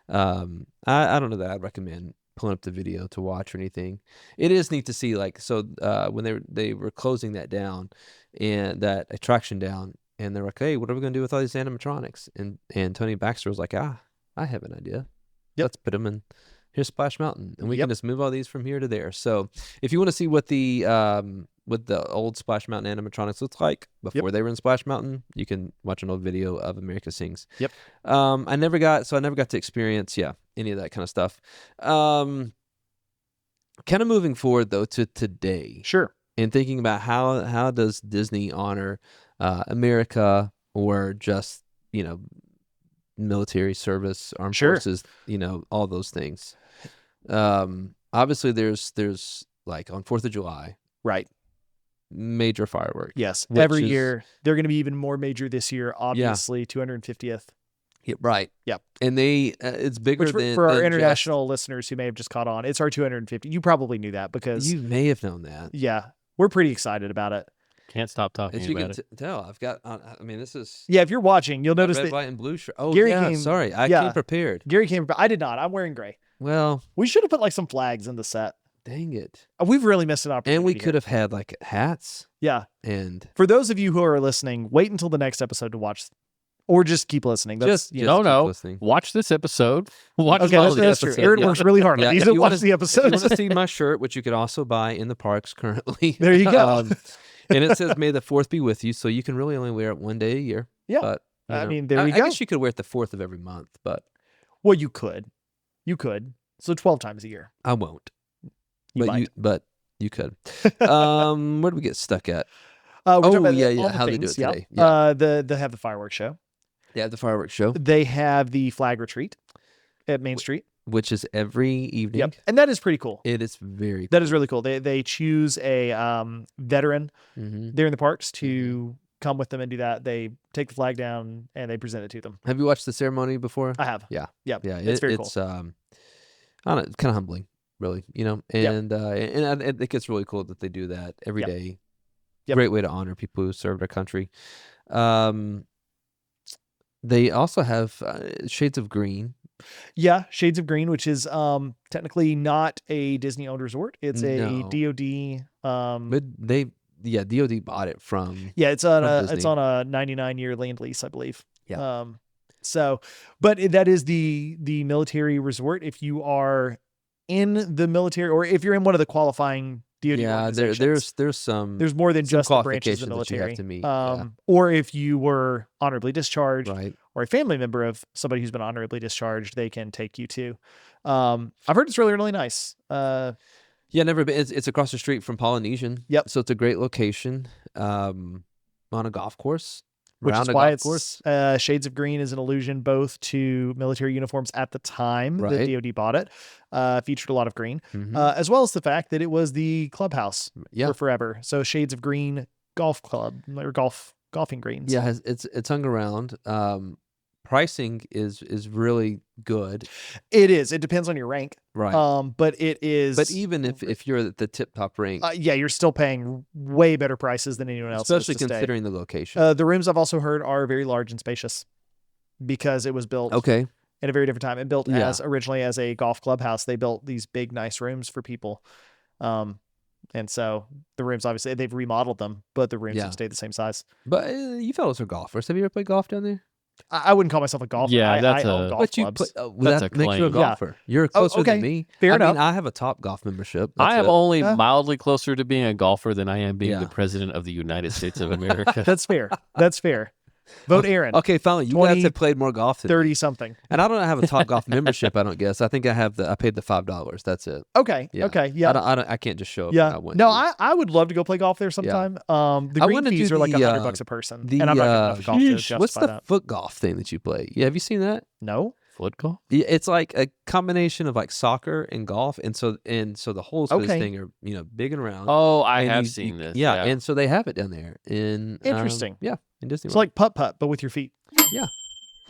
I don't know that I'd recommend pulling up the video to watch or anything. It is neat to see, like, so when they were closing that down and that attraction down, and they're like, hey, what are we going to do with all these animatronics? And Tony Baxter was like, I have an idea. Yep. Let's put them in. Here's Splash Mountain, and we Yep. can just move all these from here to there. So if you want to see what the old Splash Mountain animatronics looked like before they were in Splash Mountain, you can watch an old video of America Sings. Yep. I never got to experience any of that kind of stuff. Kind of moving forward though to today, Sure. and thinking about how does Disney honor America, or just military service, armed Sure. forces, all those things. Obviously there's like on 4th of July, Right. major fireworks. Yes. Which Every is- year. They're going to be even more major this year, obviously. 250th. Yeah, right. Yep. And they it's bigger Which than for our than international listeners who may have just caught on, it's our 250. You probably knew that just, because, you may have known that. yeah, we're pretty excited about it. Can't stop talking As you about can it. tell, I've got. I mean, this is Yeah, if you're watching, you'll notice red, that white, and blue shirt. Oh, Gary yeah. came- Sorry, I yeah. came prepared. Gary came. I did not. I'm wearing gray. Well, We should have put like some flags in the set. dang it. We've really missed an opportunity. And we here. could have had like hats Yeah. and For those of you who are listening, wait until the next episode to watch, or just keep listening. That's, just you know. No, keep no. listening. Watch this episode. Watch Okay, all that's, the that's true. episodes. Aaron Yeah. works really hard on Yeah, these if to you watch wanna- the If you episodes. want to see my shirt, which you could also buy in the parks currently. There you go. And it says "May the 4th be with you," so you can really only wear it one day a year. Yeah. But I mean, there you I go. guess you could wear it the 4th of every month, but Well, you could. So 12 times a year. I won't. You might. But you could. Where do we get stuck at? We're talking Oh, about yeah, all yeah, the how they do things, it yeah. today. Yeah. They have the fireworks show. Yeah, the fireworks show, They have the flag retreat at Main Street. which is every evening. Yep. And that is pretty cool. It is very. That is really cool. They choose a veteran Mm-hmm. there in the parks to come with them and do that. They take the flag down and they present it to them. Have you watched the ceremony before? I have. Yeah. Yeah. Yeah, It's very cool. it's I don't know, it's kind of humbling, really, and it gets really cool that they do that every Yep. day. Yep. Great way to honor people who served our country. They also have Shades of Green. Yeah. Shades of Green, which is technically not a Disney owned resort. It's a No. DoD. But DoD bought it from. Yeah, it's on from it's Disney. on a 99-year land lease, I believe. Yeah. But that is the military resort. If you are in the military, or if you're in one of the qualifying DoD Yeah, organizations, there's some. there's more than some just the branches of the qualifications that you have military. to meet, yeah. Or if you were honorably discharged, right. or a family member of somebody who's been honorably discharged, they can take you to. I've heard it's really, really nice. Yeah, never been. It's across the street from Polynesian. Yep. So it's a great location. On a golf course. Which around is a why golf it's course. Shades of Green is an allusion both to military uniforms at the time that Right. DoD bought it, featured a lot of green, Mhm. as well as the fact that it was the clubhouse Yeah. for forever. So Shades of Green Golf Club or golfing greens. Yeah, it's hung around. Pricing is really good, it is. It depends on your rank, right? but it is. But even if you're at the tip top rank, yeah, you're still paying way better prices than anyone else, especially just to stay. considering the location. The rooms I've also heard are very large and spacious because it was built Okay, in a very different time and built Yeah. as originally as a golf clubhouse. They built these big, nice rooms for people. And so the rooms, obviously, they've remodeled them, but the rooms Yeah. have stayed the same size. But you fellas are golfers. Have you ever played golf down there? I wouldn't call myself a golfer. Yeah, I own golf But you clubs. play, That's that a makes you a claim. Yeah. golfer. You're closer okay. than me. Fair I enough. mean, I have a Top Golf membership. I That's am it. only Yeah. mildly closer to being a golfer than I am being Yeah. the president of the United States of America. That's fair. That's fair. Vote Aaron. Okay, finally, you 20, guys have played more golf than me. 30 something. And I don't have a Top Golf membership. I don't guess. I think I paid the $5. That's it. Okay. Yeah. Okay. Yeah. I can't just show up. Yeah. I wouldn't No, do. I would love to go play golf there sometime. The I green wanna fees do are like the, $100 a person. The and I'm not good enough at golf to justify what's the that. foot golf thing that you play? Yeah, have you seen that? No? Foot golf? Yeah, it's like a combination of like soccer and golf, and so the holes for this Okay. thing are big and round. Oh, I And have you- seen this. Yeah, and so they have it down there in Interesting. yeah, in Disney. It's World. like putt-putt, but with your feet.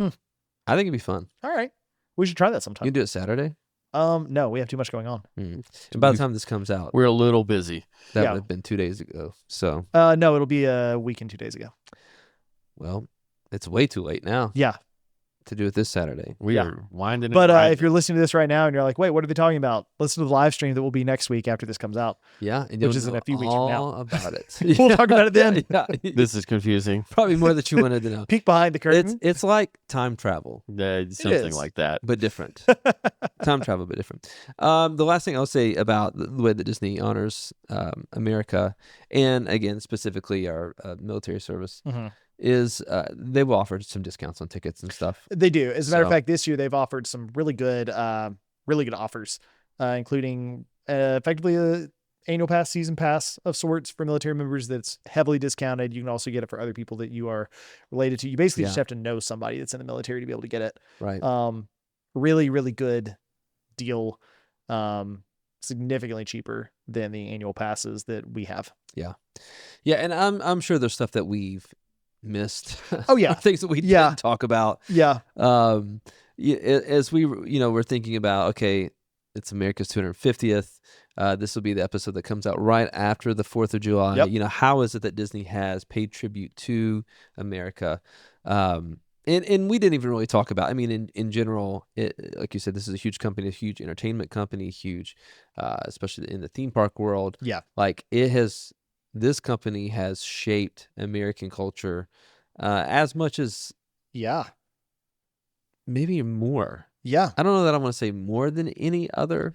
I think it'd be fun. All right. We should try that You sometime. can do it Saturday. No, we have too much going on. And by the time this comes out, We're a little busy. that Yeah. would have been 2 days ago. So, No, it'll be a week and 2 days ago. well, it's way too late now Yeah. to do it this Saturday. We Yeah. are winding But it. if you're listening to this right now and you're like, wait, what are they talking about? Listen to the live stream that will be next week after this comes out. Yeah, and Which you'll is in know a few weeks from now. all about it. We'll talk about it then. Yeah, This is confusing. probably more that you wanted to know. Peek behind the curtain. It's like time travel, Something is. like that. but different. Time travel, but different. The last thing I'll say about the way that Disney honors America, and again specifically our military service, Mhm. is they will offer some discounts on tickets and stuff. They do. As a matter of So- fact, this year they've offered some really good offers, including effectively a annual pass, season pass of sorts for military members that's heavily discounted. You can also get it for other people that you are related to. You basically just Yeah. have to know somebody that's in the military to be able to get it. Right. Really, really good deal. Significantly cheaper than the annual passes that we have. Yeah, and I'm sure there's stuff that we've missed. Oh, yeah. Things that we Yeah. didn't talk about. Yeah. As we we're thinking about, okay, it's America's 250th. This will be the episode that comes out right after the 4th of July. Yep. How is it that Disney has paid tribute to America? And we didn't even really talk about, in general, like you said, this is a huge company, a huge entertainment company, huge, especially in the theme park world. Yeah. Like this company has shaped American culture as much as Yeah. maybe more. Yeah. I don't know that I want to say more than any other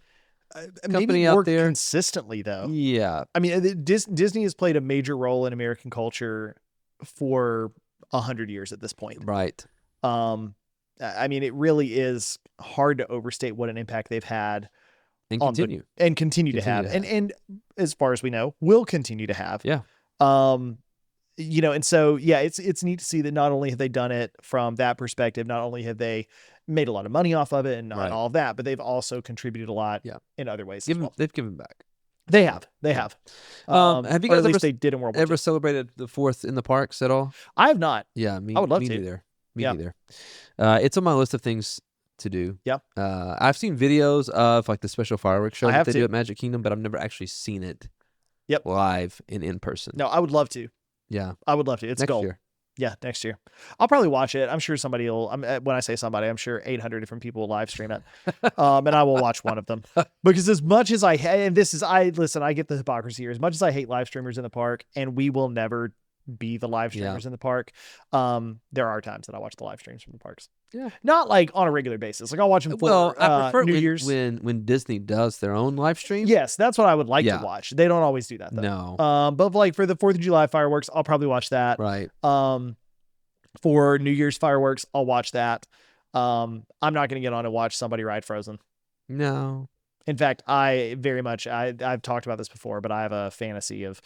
Maybe company out more there. consistently, though. Yeah. I mean, Disney has played a major role in American culture for 100 years at this point. Right. It really is hard to overstate what an impact they've had And on the- continue. and continue to have, and as far as we know, will continue to have. Yeah. And so it's neat to see that not only have they done it from that perspective, not only have they made a lot of money off of it and Right. all of that, but they've also contributed a lot Yeah. in other ways as well. They've given back. They have. have you Or guys at ever least they did in World War Ever II. celebrated the 4th in the parks at all? I have not. Yeah, I would love me to. neither. Me Yeah. neither. It's on my list of things to do. Yeah. I've seen videos of like the special fireworks show I that have they to. do at Magic Kingdom, but I've never actually seen it. Yep. Live and in person. No, I would love to. Yeah. I would love to. It's a Next goal. year. Yeah, next year. I'll probably watch it. I'm sure somebody will. When I say somebody, I'm sure 800 different people will live stream it, and I will watch one of them. Because as much as I get the hypocrisy here. As much as I hate live streamers in the park, and we will never be the live streamers in the park. There are times that I watch the live streams from the parks. Yeah. Not like on a regular basis. Like I'll watch them for Well, I prefer New when, Year's. when Disney does their own live stream. Yes, that's what I would like Yeah. to watch. They don't always do that though. No. But like for the 4th of July fireworks, I'll probably watch that. Right. For New Year's fireworks, I'll watch that. I'm not going to get on and watch somebody ride Frozen. No. In fact, I've talked about this before, but I have a fantasy of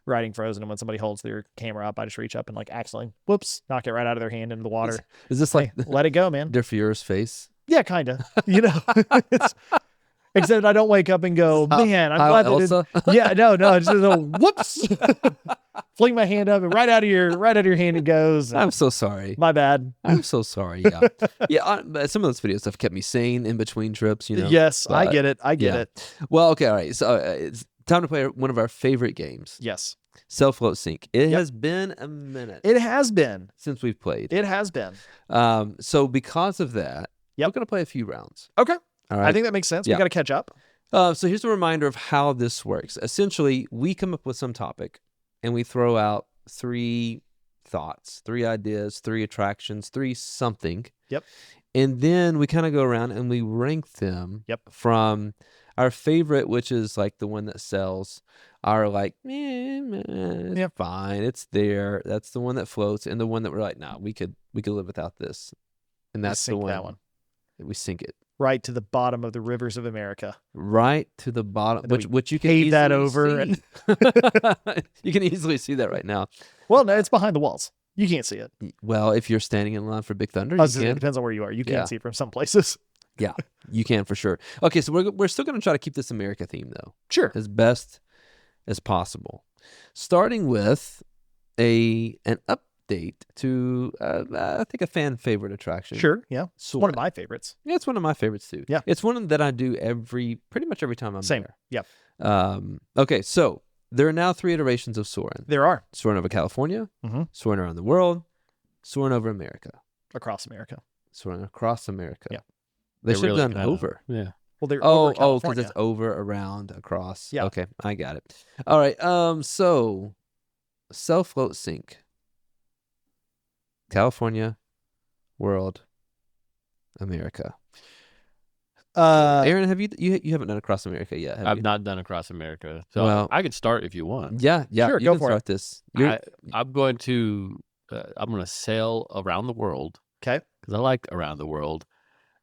riding Frozen, and when somebody holds their camera up, I just reach up and like accidentally, whoops, knock it right out of their hand into the water. Is this like Hey, let it go, man. their Furious face? Yeah, kind of. Except I don't wake up and go, man, I'm glad that Elsa? yeah, no, just a little whoops, fling my hand up and right out of your hand it goes. I'm so sorry. My bad. I'm so sorry. Yeah. But some of those videos have kept me sane in between trips, Yes, I but, get it. I get yeah. it. Well, okay. All right. So it's time to play one of our favorite games, Yes, Self Float Sync. It Yep. has been a minute it has been. since we've played. It has been. So because of that, Yep. We're going to play a few rounds. Okay. All right. I think that makes sense. Yeah. We got to catch up. So here's a reminder of how this works. Essentially, we come up with some topic, and we throw out 3 thoughts, 3 ideas, 3 attractions, 3 something. Yep. And then we kind of go around and we rank them Yep. from our favorite, which is like the one that sells, our like, it's Yep. fine, it's there. That's the one that floats, and the one that we're like, nah, we could live without this. And that's the sink one that one. We sink it Right to the bottom of the rivers of America. right to the bottom, And then which you can pave that easily over see. You can easily see that right now. Well, no, it's behind the walls. You can't see it. Well, if you're standing in line for Big Thunder, I you was gonna say, it can. depends on where you are. You can't Yeah. see it from some places. Yeah, you can for sure. Okay, so we're still going to try to keep this America theme though, Sure. as best as possible. Starting with an update to I think a fan favorite attraction. Sure. Yeah. It's Soarin'. one of my favorites. Yeah, it's one of my favorites too. Yeah. It's one that I do pretty much every time I'm Same. there. Yep. Okay, so there are now 3 iterations of Soarin'. There are Soarin' over California, Mhm. Soarin' around the world, Soarin' over America, across America. Soarin' across America. Yeah. They They're should have really done kinda- over. Yeah. Well, they're Oh, over because California. it's over, around, across. Yeah. Okay, I got it. All right. So sell, float, sink. California, world, America. Aaron, have you haven't done across America yet? Have I've you? not done across America, so Well- I could start if you want. Yeah. Sure, you go can for it. start this. You're- I'm going to sail around the world Okay. because I like around the world,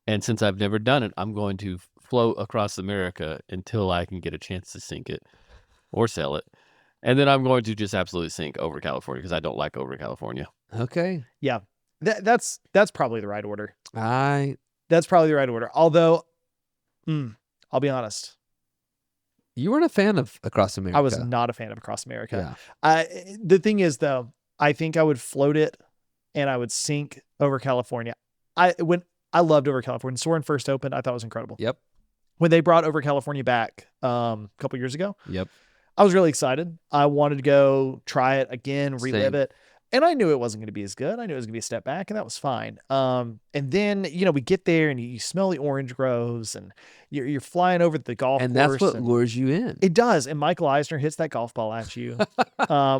and since I've never done it, I'm going to float across America until I can get a chance to sink it or sell it, and then I'm going to just absolutely sink over California because I don't like over California. okay. Yeah. That's probably the right order. That's probably the right order. Although, I'll be honest, You weren't a fan of across America. I was not a fan of Across America. Yeah. The thing is, though, I think I would float it and I would sink over California. I loved Over California. Soarin' first opened, I thought it was incredible. Yep. When they brought Over California back a couple years ago, Yep. I was really excited. I wanted to go try it again, relive Same. it. And I knew it wasn't going to be as good. I knew it was going to be a step back, and that was fine. And then, we get there and you smell the orange groves and you're flying over the golf And course. that's what lures you in. It does. And Michael Eisner hits that golf ball at you,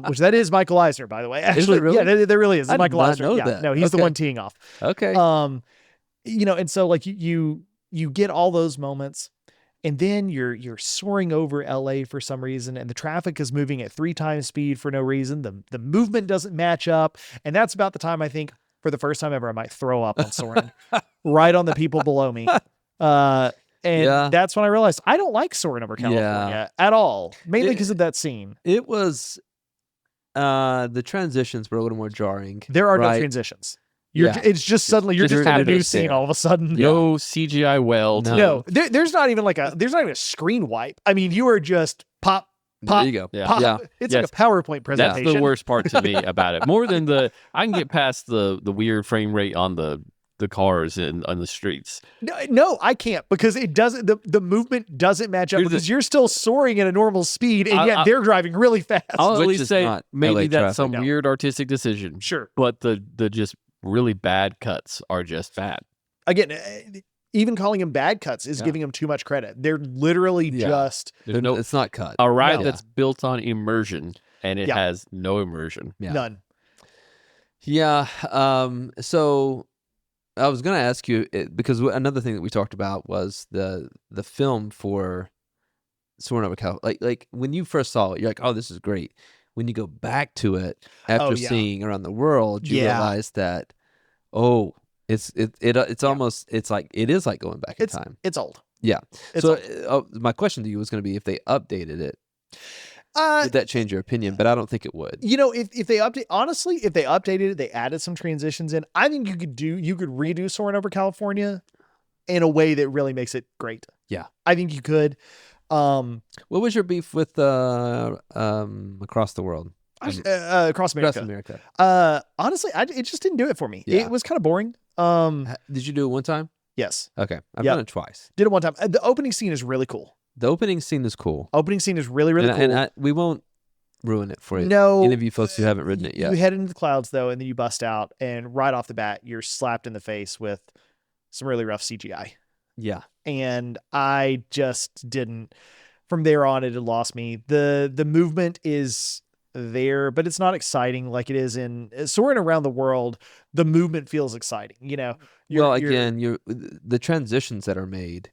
which that is Michael Eisner, by the way. Is it Actually, really? yeah, there really is. It's I did Michael not Eisner. know Yeah, that. no, he's the Okay. one teeing off. Okay. And so like you get all those moments, and then you're soaring over LA for some reason, and the traffic is moving at 3 times speed for no reason. The movement doesn't match up, and that's about the time I think for the first time ever I might throw up on Soarin', right on the people below me. And Yeah. that's when I realized I don't like Soarin' over California at all, mainly because of that scene. It was the transitions were a little more jarring. There are no right? transitions. Yeah. It's just suddenly you're just just in a new happened scene there. all of a sudden. No CGI weld. No. There's not even a screen wipe. I mean, you are just pop. There you go. Yeah. Pop. Yeah. It's Yes. like a PowerPoint presentation. That's the worst part to me about it. More than I can get past the weird frame rate on the cars and on the streets. No, I can't because it doesn't. The movement doesn't match up Here's the- because you're still soaring at a normal speed and yet I- they're driving really fast. I'll at Which least is say not maybe LA that's traffic. some No. weird artistic decision. Sure. But the just really bad cuts are just bad. Again, even calling them bad cuts is Yeah. giving them too much credit. They're literally Yeah. just There's no It's not cut. a ride No. that's built on immersion and it Yeah. has no immersion. Yeah. none. Yeah. So I was going to ask you because another thing that we talked about was the film for Soarin' over California. Like when you first saw it, you're like, oh, this is great. When you go back to it after Oh, yeah. seeing Around the World, you Yeah. realize that it's almost it's like it is like going back in time. It's old. Yeah. It's So old. my question to you was going to be if they updated it, Uh, would that change your opinion? But I don't think it would. if they update, honestly, if they updated it, they added some transitions in, I think you could redo Soarin' over California in a way that really makes it great. Yeah. I think you could. What was your beef with Across the World? Across America. Across America. Honestly, it just didn't do it for me. Yeah. It was kind of boring. Did you do it one time? Yes, Okay. I've Yeah. done it twice. did it one time. The opening scene is really cool. The opening scene is cool. Opening scene is really, really cool. And we won't ruin it for you. No, Any of you folks who haven't ridden it yet. You head into the clouds though, and then you bust out, and right off the bat, you're slapped in the face with some really rough CGI. Yeah. And I just didn't. From there on, it had lost me. The movement is there, but it's not exciting like it is in soaring around the world. The movement feels exciting. You're, Well, you're- again, the transitions that are made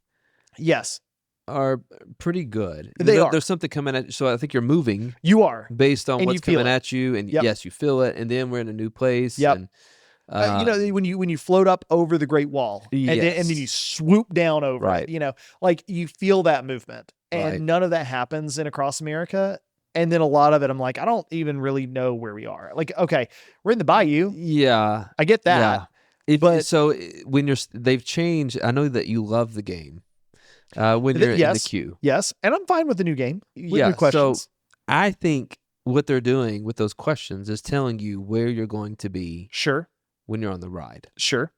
yes, are pretty good. They are. There's something coming at you, so I think you're moving you are. based on And you what's feel coming it. at you, and Yep. yes, you feel it, and then we're in a new place. Yep. And When you float up over the Great Wall, and then you Yes. swoop down over Right. it, like you feel that movement, and Right. none of that happens in Across America. And then a lot of it, I'm like, I don't even really know where we are. Like, okay, we're in the bayou. yeah, I get that. yeah. but- When they've changed. I know that you love the game. When you're in the Yes. queue, Yes, and I'm fine with the new game. With Yeah, new questions. so I think what they're doing with those questions is telling you where you're going to be Sure, when you're on the ride. sure.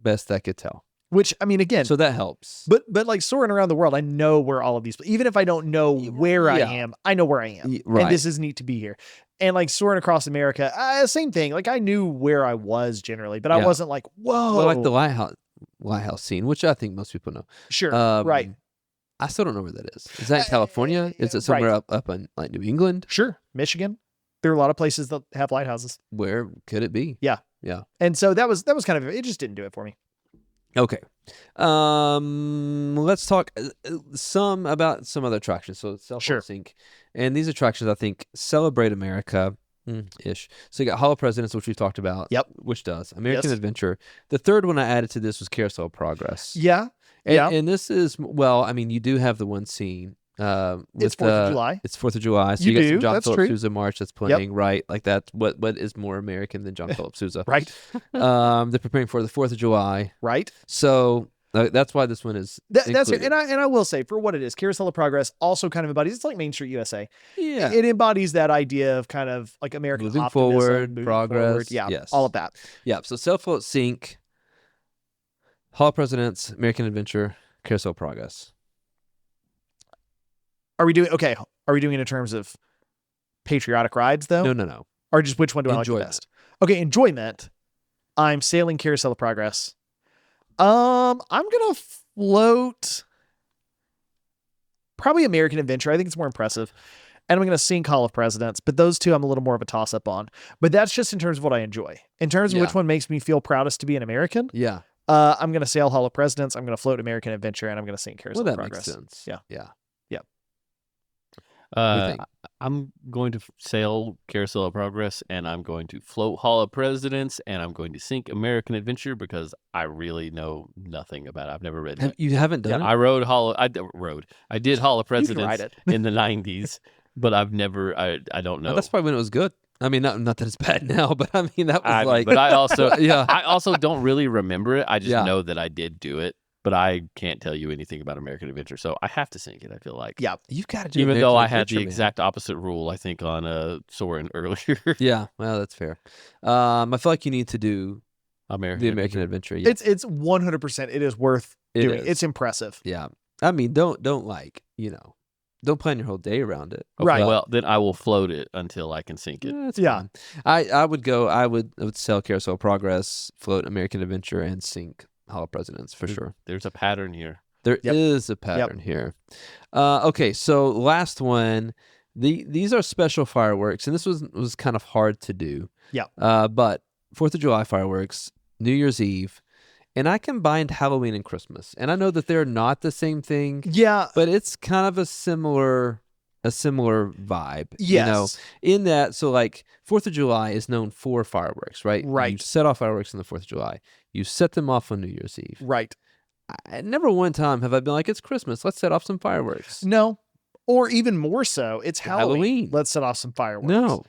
Best I could tell. Which, I mean, again, So that helps. but like soaring around the world, I know where all of these, even if I don't know where I Yeah. am, I know where I am. Right. And this is neat to be here. And like soaring across America, same thing. Like I knew where I was generally, but I Yeah. wasn't like, whoa. Well, like the lighthouse scene, which I think most people know. Sure, right. I still don't know where that is. Is that in California? Is it somewhere right. up in like New England? Sure, Michigan. There are a lot of places that have lighthouses. Where could it be? Yeah. Yeah. And so that was kind of, it just didn't do it for me. Okay. Let's talk about some other attractions. So cell phone Sure. sync, and these attractions I think celebrate America. Ish. So you got Hall of Presidents, which we talked about. Yep. Which does American Yes. Adventure. The third one I added to this was Carousel of Progress. Yeah. And, Yeah. and this is, well, I mean, you do have the one scene. It's With 4th of July. It's 4th of July. So You you, got do, some John that's Philip true. Sousa march that's playing, right? Like that. What is more American than John Philip Sousa? Right. They're preparing for the 4th of July. Right. So that's why this one is That's it. included. And I will say, for what it is, Carousel of Progress also kind of embodies, it's like Main Street USA. Yeah. It embodies that idea of kind of like American Moving optimism, forward, moving progress, forward. Yeah. yes. All of that. Yeah. So Cell Phone Sync, Hall of Presidents, American Adventure, Carousel of Progress. Are we doing it in terms of patriotic rides though? No. Or just which one do I like the Enjoyment. best? Okay, enjoyment. I'm sailing Carousel of Progress. I'm gonna float probably American Adventure. I think it's more impressive. And I'm gonna sink Hall of Presidents, but those two I'm a little more of a toss up on. But that's just in terms of what I enjoy. In terms of Yeah. which one makes me feel proudest to be an American, Yeah. I'm gonna sail Hall of Presidents, I'm gonna float American Adventure, and I'm gonna sink Carousel Well, of that Progress. makes sense. Yeah. Yeah. Uh, think? I'm going to sail Carousel of Progress, and I'm going to float Hall of Presidents, and I'm going to sink American Adventure because I really know nothing about it. I've never read it. You haven't done it? I rode I did Hall of You can ride Presidents it. in the 90s, but I've never I don't know. Oh, that's probably when it was good. I mean, not that it's bad now, but I mean that was but I also Yeah. I also don't really remember it. I just Yeah. know that I did do it, but I can't tell you anything about American Adventure, so I have to sink it. I feel like, Yeah. You've got to do even though American I had Adventure, the man. exact opposite rule, I think on Soarin' earlier. Yeah, well, that's fair. I feel like you need to do American the American Adventure. Yeah. It's 100%. It is worth It doing. is. It's impressive. Yeah. I mean, don't don't plan your whole day around it. Okay, Right. Well, then I will float it until I can sink it. That's Yeah. fine. I would sell Carousel of Progress, float American Adventure, and sink Hall of Presidents for sure. There's a pattern here. There is a pattern here. Okay, so last one. These are special fireworks, and this was kind of hard to do. Yeah. But 4th of July fireworks, New Year's Eve, and I combined Halloween and Christmas. And I know that they're not the same thing, Yeah. but it's kind of a similar vibe. Yes. In that, so like 4th of July is known for fireworks, right? Right. You set off fireworks on the 4th of July. You set them off on New Year's Eve. Right. Never one time have I been like, it's Christmas, let's set off some fireworks. No. Or even more so, it's Halloween. Halloween. Let's set off some fireworks. No,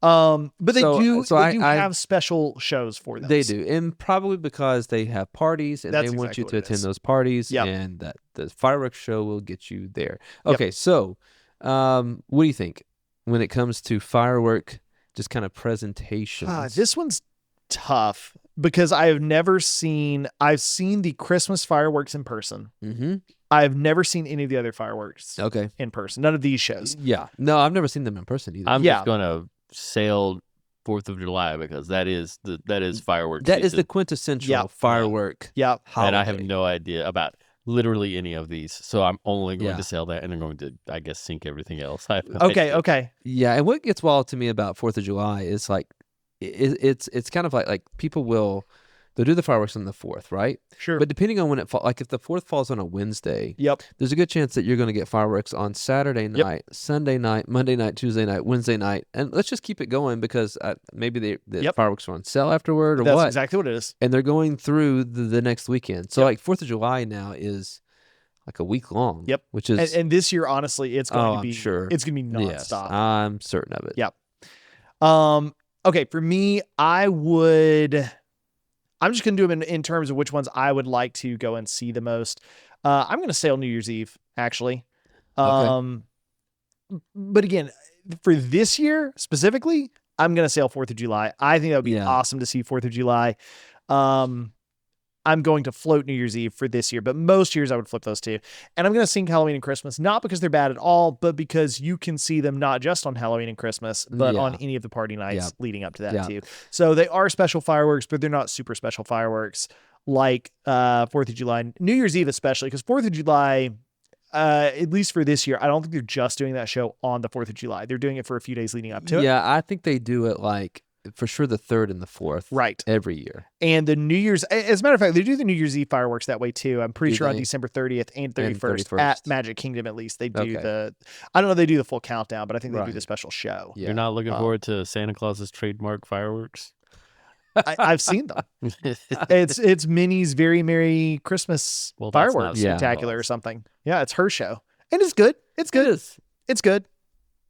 But they So- do. so they I- do I- have special shows for them. they do. And probably because they have parties and That's they want exactly you what to it attend is. those parties Yep. and that the fireworks show will get you there. Yep. Okay, so what do you think when it comes to firework, just kind of presentations? This one's tough because I've seen the Christmas fireworks in person. Mm-hmm. I've never seen any of the other fireworks Okay. in person. None of these shows. Yeah. No, I've never seen them in person either. I'm Yeah. just going to sail 4th of July because that is fireworks That is the season, quintessential Yeah. firework Yeah. holiday. and I have no idea about literally any of these. So I'm only going Yeah. to sell that, and I'm going to, I guess, sync everything else. I have no Okay. idea. Okay. Yeah, and what gets wild to me about 4th of July is like it's kind of like people they'll do the fireworks on the 4th, right? Sure. But depending on when it falls, like if the 4th falls on a Wednesday, Yep. there's a good chance that you're going to get fireworks on Saturday night, Sunday night, Monday night, Tuesday night, Wednesday night, and let's just keep it going because maybe the fireworks are on sale afterward or That's what. exactly what it is. And they're going through the next weekend. So like 4th of July now is like a week long. Yep. Which is And this year, honestly, it's going to I'm be sure. it's going to be Yes, nonstop. I'm certain of it. Yep. Okay, for me, I'm just going to do them in terms of which ones I would like to go and see the most. I'm going to sail New Year's Eve, actually. But again, for this year specifically, I'm going to sail 4th of July. I think that would be awesome to see 4th of July. I'm going to float New Year's Eve for this year, but most years I would flip those two. And I'm going to sync Halloween and Christmas, not because they're bad at all, but because you can see them not just on Halloween and Christmas, but on any of the party nights leading up to that too. So they are special fireworks, but they're not super special fireworks like 4th of July, New Year's Eve especially, because 4th of July, at least for this year, I don't think they're just doing that show on the 4th of July. They're doing it for a few days leading up to it. Yeah, I think they do it like for sure the 3rd and the 4th. Right. Every year. And the New Year's, as a matter of fact, they do the New Year's Eve fireworks that way too. I'm pretty sure on December 30th and 31st at Magic Kingdom, at least they do I don't know if they do the full countdown, but I think they do the special show. Yeah. You're not looking forward to Santa Claus's trademark fireworks? I've seen them. It's Minnie's Very Merry Christmas fireworks spectacular or something. Yeah, it's her show. And it's good. It's good. It's good.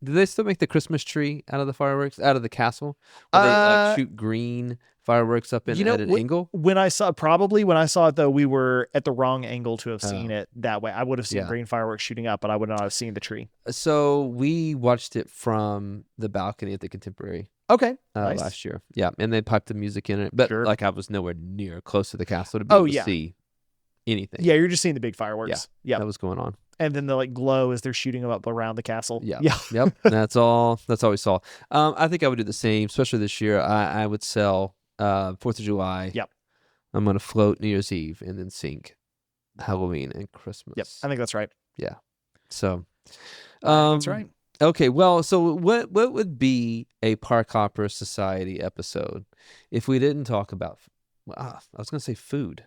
Do they still make the Christmas tree out of the fireworks, out of the castle? Or they like shoot green fireworks up at an angle? When I saw it though, we were at the wrong angle to have seen it that way. I would have seen green fireworks shooting up, but I would not have seen the tree. So we watched it from the balcony at the Contemporary. Okay. Nice. Last year. Yeah. And they piped the music in it. But like I was nowhere near close to the castle to be able to see anything. Yeah, you're just seeing the big fireworks. Yeah. That was going on. And then the like glow as they're shooting them up around the castle. Yeah. Yeah. Yep. That's all we saw. I think I would do the same, especially this year. I would sell 4th of July. Yep. I'm gonna float New Year's Eve and then sync Halloween and Christmas. Yep. I think that's right. Yeah. So that's right. Okay, well, so what would be a Park Hopper Society episode if we didn't talk about I was gonna say food.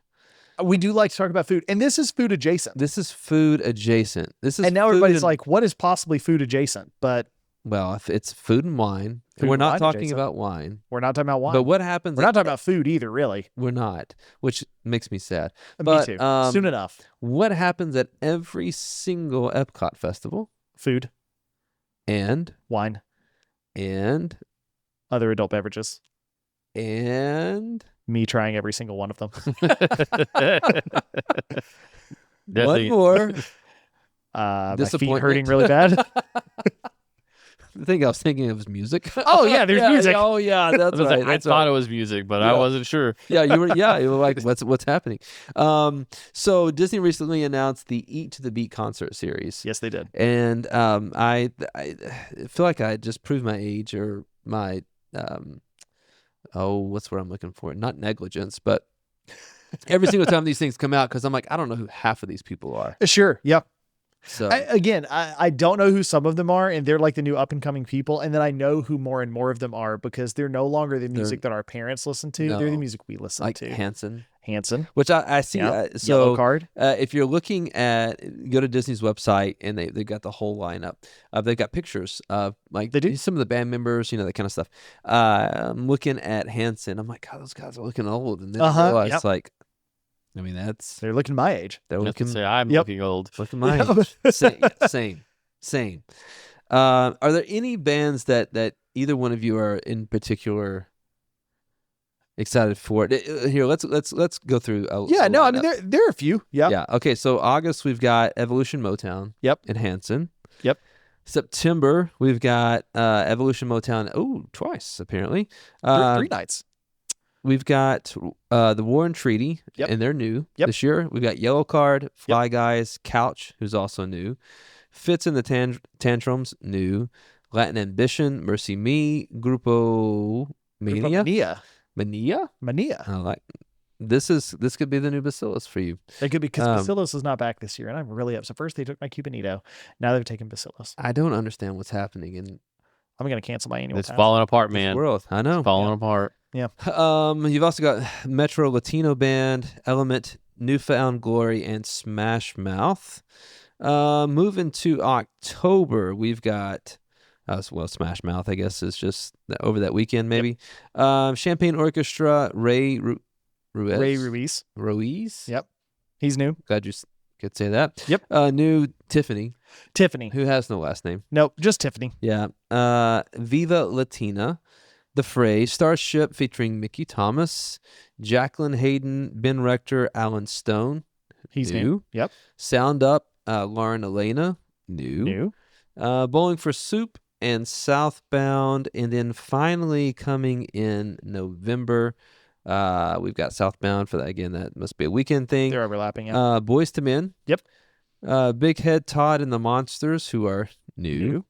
We do like to talk about food, and this is food adjacent. This is food adjacent. And now everybody's like, what is possibly food adjacent? But well, if it's food and wine, and we're not talking about wine. We're not talking about wine. But what happens? We're not talking about food either, really. We're not, which makes me sad. Me too. Soon enough. What happens at every single Epcot festival? Food and wine and other adult beverages and me trying every single one of them. One more. My feet hurting really bad. The thing I was thinking of was music. Oh yeah, there's music. Oh yeah, that's right. I thought it was music, but I wasn't sure. Yeah, you were like, what's happening? So Disney recently announced the Eat to the Beat concert series. Yes, they did. And I feel like I just proved my age or my what's what I'm looking for? Not negligence, but every single time these things come out, because I'm like, I don't know who half of these people are. Sure. Yep. So I don't know who some of them are, and they're like the new up and coming people. And then I know who more and more of them are because they're no longer the music that our parents listen to. No. They're the music we listen like to. Hanson, which I see. Yep. So Yellow Card. If you're looking go to Disney's website, and they've got the whole lineup. They've got pictures of like they do some of the band members, that kind of stuff. I'm looking at Hanson. I'm like, God, those guys are looking old, and then I realize like. I mean, they're looking my age. They're looking. Say I'm looking old. Looking my age. Same. Are there any bands that either one of you are in particular excited for? Here, let's go through. I mean there are a few. Yeah. Yeah. Okay. So August we've got Evolution Motown. Yep. And Hanson. Yep. September we've got Evolution Motown. Oh, twice apparently. 3 nights. We've got the War and Treaty, and they're new this year. We've got Yellow Card, Fly Guys, Couch, who's also new. Fits in the Tantrums, new. Latin Ambition, Mercy Me, Grupo Mania. Mania? I like this could be the new Bacillus for you. It could be because Bacillus is not back this year, and I'm really upset. First they took my Cubanito, now they've taken Bacillus. I don't understand what's happening in I'm gonna cancel my annual It's pass. falling apart, this man. world. I know. It's falling apart. Yeah. You've also got Metro Latino Band, Element, Newfound Glory, and Smash Mouth. Moving to October, we've got Smash Mouth, I guess, is just over that weekend, maybe. Champagne Orchestra, Ray Ruiz. Yep. He's new. Glad you could say that. Yep. New Tiffany, Tiffany. who has no last name. Nope, just Tiffany. Yeah. Viva Latina, The Fray, Starship featuring Mickey Thomas, Jacqueline Hayden, Ben Rector, Alan Stone. He's new. Yep. Sound Up, Lauren Elena. New. Bowling for Soup and Southbound. And then finally coming in November, we've got Southbound for that. Again, that must be a weekend thing. They're overlapping. Yeah. Boys to Men. Yep. Big Head Todd and the Monsters, who are new.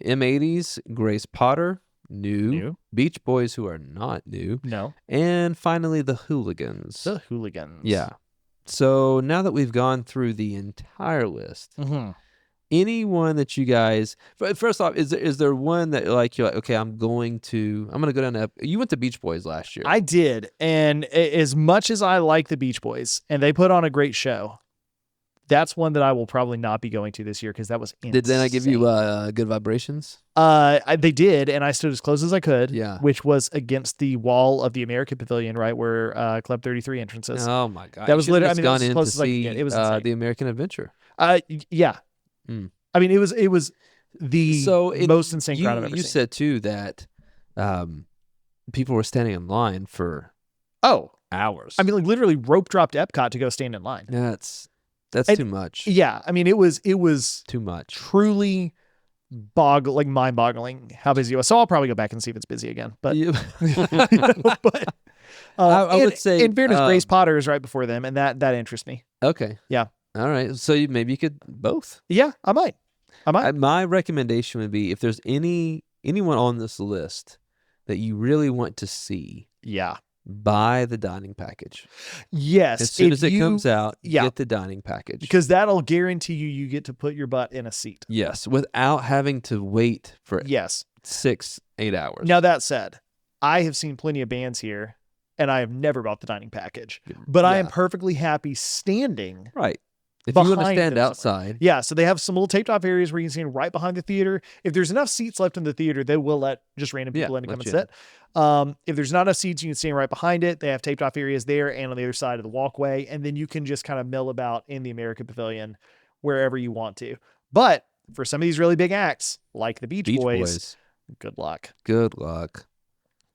M80s, Grace Potter. New. Beach Boys, who are not new. No. And finally, the Hooligans. The Hooligans. Yeah. So now that we've gone through the entire list, anyone that you guys first off, is there one that you're like, okay, I'm gonna go down to, you went to Beach Boys last year. I did, and as much as I like the Beach Boys and they put on a great show, that's one that I will probably not be going to this year because that was insane. Did they not give you good vibrations? They did, and I stood as close as I could. Yeah. Which was against the wall of the American Pavilion, right where Club 33 entrance is. Oh my god! That was literally. I mean, gone that was as in close to as I could see get. It was insane. the American Adventure. Yeah. I mean, it was the most insane crowd I've ever You seen. said too that people were standing in line for hours. I mean, like literally rope dropped Epcot to go stand in line. That's too much. Yeah, I mean, it was Too much. truly mind-boggling how busy it was. So I'll probably go back and see if it's busy again. But, but I would say, in fairness, Grace Potter is right before them, and that interests me. Okay. Yeah. All right. So maybe you could both. Yeah, I might. My recommendation would be if there's anyone on this list that you really want to see. Yeah. Buy the dining package. Yes. As soon as it comes out, yeah, get the dining package. Because that'll guarantee you get to put your butt in a seat. Yes, without having to wait for 6-8 hours. Now, that said, I have seen plenty of bands here, and I have never bought the dining package. But I am perfectly happy standing. Right. If you want to stand them outside. Yeah, so they have some little taped off areas where you can stand right behind the theater. If there's enough seats left in the theater, they will let just random people in to come and sit. If there's not enough seats, you can stand right behind it. They have taped off areas there and on the other side of the walkway. And then you can just kind of mill about in the American Pavilion wherever you want to. But for some of these really big acts, like the Beach Boys, good luck. Good luck.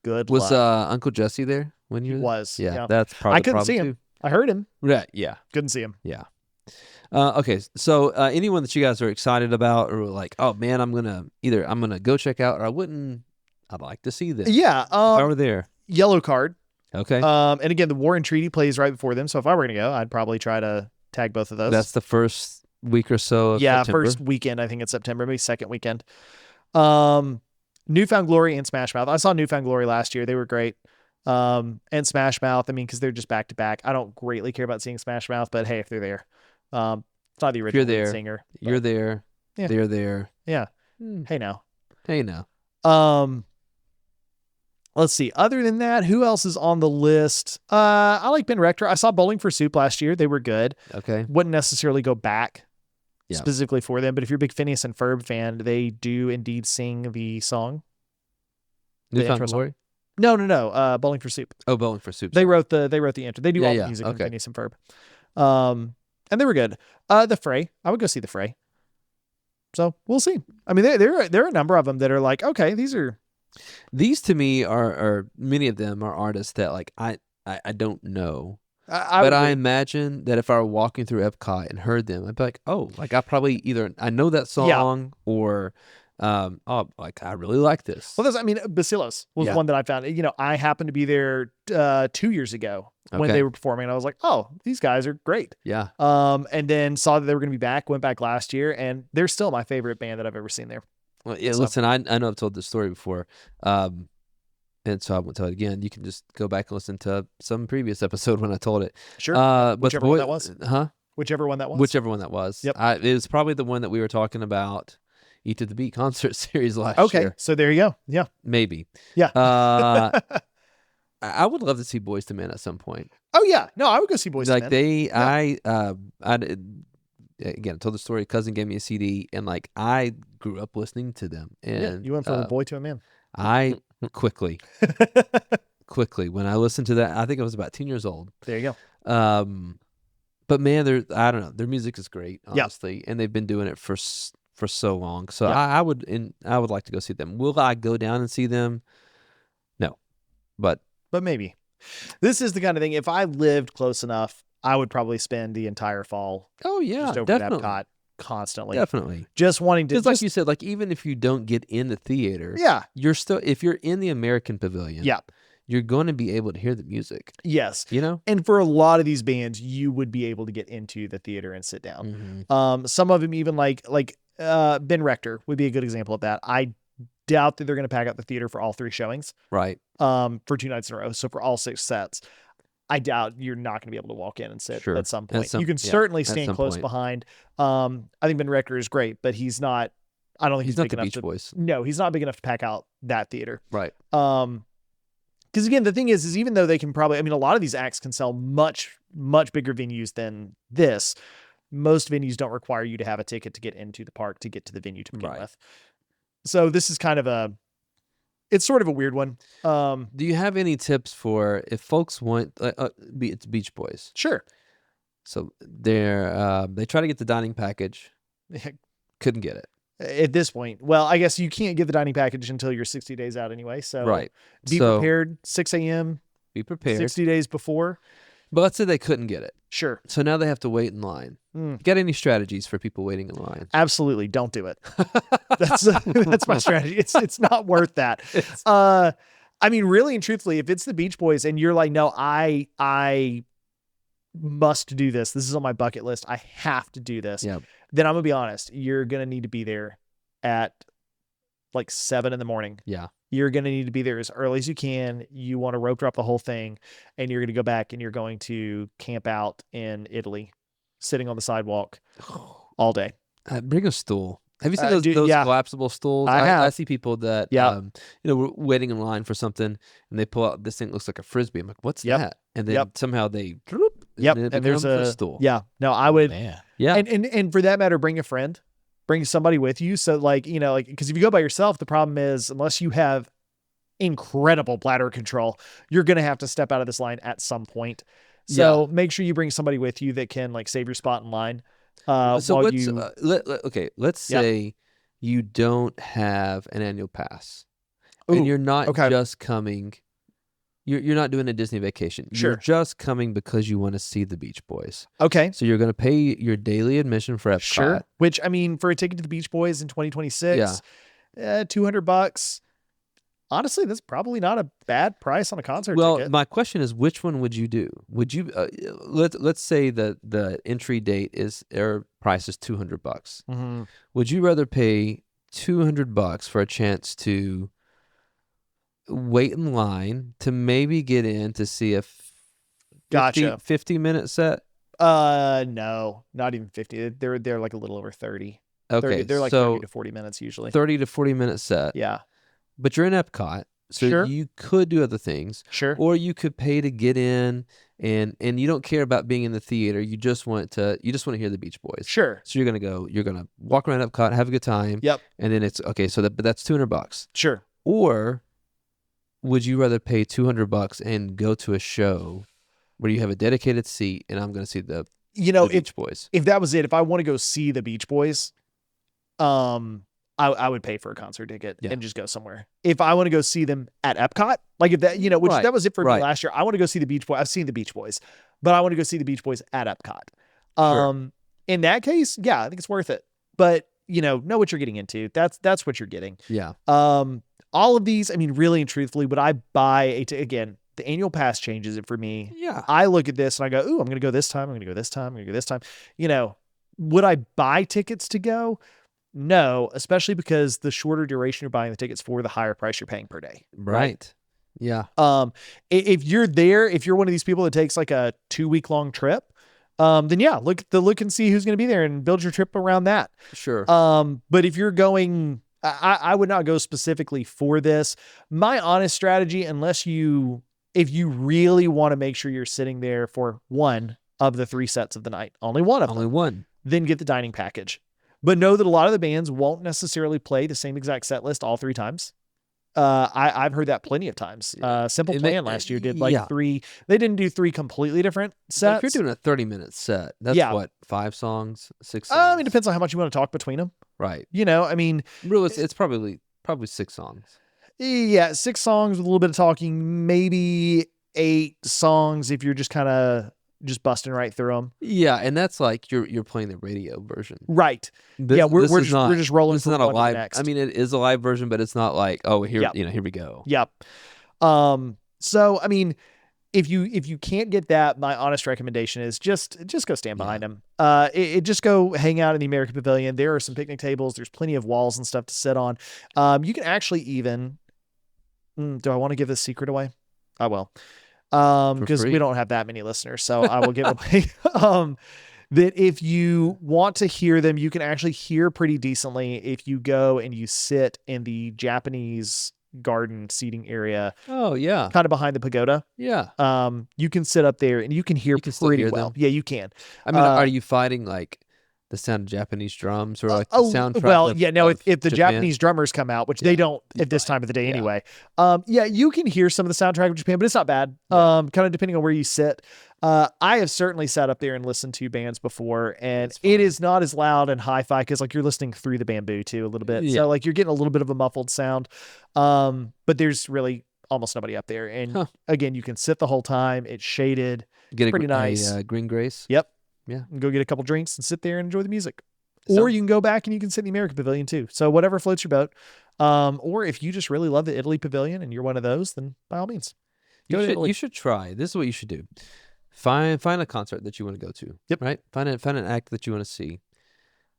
Was Uncle Jesse there when you were there? Yeah, that's probably I couldn't see him. I heard him. Right, yeah. Couldn't see him. Yeah. Okay, so anyone that you guys are excited about or like, oh man, I'm gonna go check out, or I'd like to see this. Yeah. If I were there. Yellow Card. Okay. And again, the War and Treaty plays right before them. So if I were gonna go, I'd probably try to tag both of those. That's the first week or so of September. First weekend, I think it's September, maybe second weekend. Newfound Glory and Smash Mouth. I saw Newfound Glory last year. They were great. And Smash Mouth, I mean, because they're just back to back. I don't greatly care about seeing Smash Mouth, but hey, if they're there. It's not the original lead singer. You're there. Yeah. They're there. Yeah. Hey now. Let's see. Other than that, who else is on the list? I like Ben Rector. I saw Bowling for Soup last year. They were good. Okay. Wouldn't necessarily go back specifically for them, but if you're a big Phineas and Ferb fan, they do indeed sing the song. Newfound Glory? No. Bowling for Soup. Oh, Bowling for Soup. They wrote the intro. They do all the music in Phineas and Ferb. And they were good. The Fray. I would go see the Fray. So we'll see. I mean, there are a number of them that are like, okay, these to me are many of them are artists that like I don't know. But I imagine that if I were walking through Epcot and heard them, I'd be like, oh, like I probably I know that song or like I really like this. Well, Bacillus was one that I found. I happened to be there 2 years ago when they were performing, and I was like, oh, these guys are great. Yeah. And then saw that they were going to be back. Went back last year, and they're still my favorite band that I've ever seen there. Well, yeah, So- listen, I know I've told this story before, and so I won't tell it again. You can just go back and listen to some previous episode when I told it. Sure. But the Whichever one that was. huh? Whichever one that was. Whichever one that was. Yep. It was probably the one that we were talking about, Eat to the Beat concert series last Okay. year. So there you go. Yeah. Maybe. Yeah. I would love to see Boyz II Men at some point. Oh yeah. No, I would go see Boys Like II Men. again, I told the story. Cousin gave me a CD, and like I grew up listening to them, and Yeah, you went from a boy to a man. I quickly when I listened to that, I think I was about 10 years old. There you go. But man, I don't know. Their music is great, honestly, and they've been doing it for so long. So I would like to go see them. Will I go down and see them? No, but maybe. This is the kind of thing. If I lived close enough, I would probably spend the entire fall. Oh yeah, just over definitely. at Epcot constantly. Definitely. Just wanting to. Because like you said, like even if you don't get in the theater, yeah, you're still if you're in the American Pavilion, yeah, you're going to be able to hear the music. yes, you know. And for a lot of these bands, you would be able to get into the theater and sit down. Mm-hmm. Some of them even like Ben Rector would be a good example of that. I doubt that they're going to pack out the theater for all 3 showings. Right. For 2 nights in a row. So for all 6 sets, I doubt you're not going to be able to walk in and sit at some point. You can certainly stand close behind. I think Ben Rector is great, but he's not. I don't think he's not big the enough Beach Boys. No, he's not big enough to pack out that theater. Right. Because again, the thing is even though they can probably, I mean, a lot of these acts can sell much bigger venues than this. Most venues don't require you to have a ticket to get into the park to get to the venue to begin with. So this is kind of it's sort of a weird one. Do you have any tips for if folks want? It's Beach Boys. Sure. So they try to get the dining package. Couldn't get it at this point. Well, I guess you can't get the dining package until you're 60 days out anyway. So be prepared. 6 a.m. Be prepared. 60 days before. But let's say they couldn't get it. Sure. So now they have to wait in line. Got any strategies for people waiting in line? Absolutely. Don't do it. That's my strategy. It's not worth that. I mean, really and truthfully, if it's the Beach Boys and you're like, no, I must do this. This is on my bucket list. I have to do this. Yeah. Then I'm gonna be honest. You're gonna need to be there at like 7 a.m. Yeah. You're going to need to be there as early as you can. You want to rope drop the whole thing, and you're going to go back and you're going to camp out in Italy, sitting on the sidewalk all day. Bring a stool. Have you seen those collapsible stools? I see people that, were waiting in line for something, and they pull out this thing that looks like a Frisbee. I'm like, what's that? And then somehow they, and there's a stool. Yeah. No, I would. Yeah. And for that matter, bring a friend. Bring somebody with you. So because if you go by yourself, the problem is unless you have incredible bladder control, you're going to have to step out of this line at some point. So make sure you bring somebody with you that can save your spot in line. Let's say you don't have an annual pass and you're not just coming. You're not doing a Disney vacation. Sure. You're just coming because you want to see the Beach Boys. Okay. So you're going to pay your daily admission for Epcot. Sure. Which, I mean, for a ticket to the Beach Boys in 2026, $200. Honestly, that's probably not a bad price on a concert ticket. Well, my question is, which one would you do? Would you let's say that the entry date price is $200. Mm-hmm. Would you rather pay $200 for a chance to wait in line to maybe get in to see a 50-minute set? No, not even 50. They're like a little over 30. Okay, 30, they're like 30 to 40 minutes usually. 30 to 40-minute set. Yeah. But you're in Epcot, so you could do other things. Sure. Or you could pay to get in, and you don't care about being in the theater. You just want to hear the Beach Boys. Sure. So you're gonna walk around Epcot, have a good time. Yep. And then it's okay. So that's $200. Sure. Or would you rather pay $200 and go to a show where you have a dedicated seat, and I'm going to see the Beach Boys? If that was it, if I want to go see the Beach Boys, I would pay for a concert ticket and just go somewhere. If I want to go see them at Epcot, like if that, that was it for me last year. I want to go see the Beach Boys. I've seen the Beach Boys, but I want to go see the Beach Boys at Epcot. In that case, yeah, I think it's worth it. But know what you're getting into. That's what you're getting. Yeah. All of these, I mean, really and truthfully, would I buy again, the annual pass changes it for me. Yeah. I look at this and I go, ooh, I'm going to go this time. I'm going to go this time. I'm going to go this time. Would I buy tickets to go? No, especially because the shorter duration you're buying the tickets for, the higher price you're paying per day. Right. Yeah. If you're there, if you're one of these people that takes like a 2-week long trip, then yeah, look and see who's going to be there and build your trip around that. Sure. But if you're going, I would not go specifically for this. My honest strategy, if you really want to make sure you're sitting there for one of the 3 sets of the night, only one of Only them, one. then get the dining package. But know that a lot of the bands won't necessarily play the same exact set list all 3 times. I've heard that plenty of times. Simple Plan last year did like 3. They didn't do 3 completely different But sets. if you're doing a 30-minute set, that's what, 5 songs, 6 songs? I mean, it depends on how much you want to talk between them. Right. I mean, Really, it's probably 6 songs. yeah, 6 songs with a little bit of talking, maybe 8 songs if you're just kind of just busting right through them. Yeah, and that's like you're playing the radio version. Right. We're just rolling. It's not a live. Next. I mean, it is a live version, but it's not like here we go. Yep. So I mean, if you can't get that, my honest recommendation is just go stand behind them. Just go hang out in the American Pavilion. There are some picnic tables. There's plenty of walls and stuff to sit on. You can actually even. Do I want to give this secret away? I will. Because we don't have that many listeners, so I will give away. That if you want to hear them, you can actually hear pretty decently if you go and you sit in the Japanese garden seating area. Oh yeah, kind of behind the pagoda. Yeah. You can sit up there and you can hear pretty well. Yeah, you can. I mean, are you fighting like the sound of Japanese drums or like the soundtrack? Well, if the Japanese drummers come out, which they don't at this time of the day anyway. You can hear some of the soundtrack of Japan, but it's not bad. Kind of depending on where you sit. I have certainly sat up there and listened to bands before, and it is not as loud and hi-fi because like you're listening through the bamboo too a little bit. So like you're getting a little bit of a muffled sound. But there's really almost nobody up there. And again, you can sit the whole time. It's shaded. Get pretty nice. Green Grace. Yep. Yeah. Go get a couple drinks and sit there and enjoy the music. Or you can go back and you can sit in the American Pavilion too. So whatever floats your boat. Or if you just really love the Italy Pavilion and you're one of those, then by all means, go to Italy. You should try. This is what you should do. Find a concert that you want to go to. Yep. Right? Find an act that you want to see.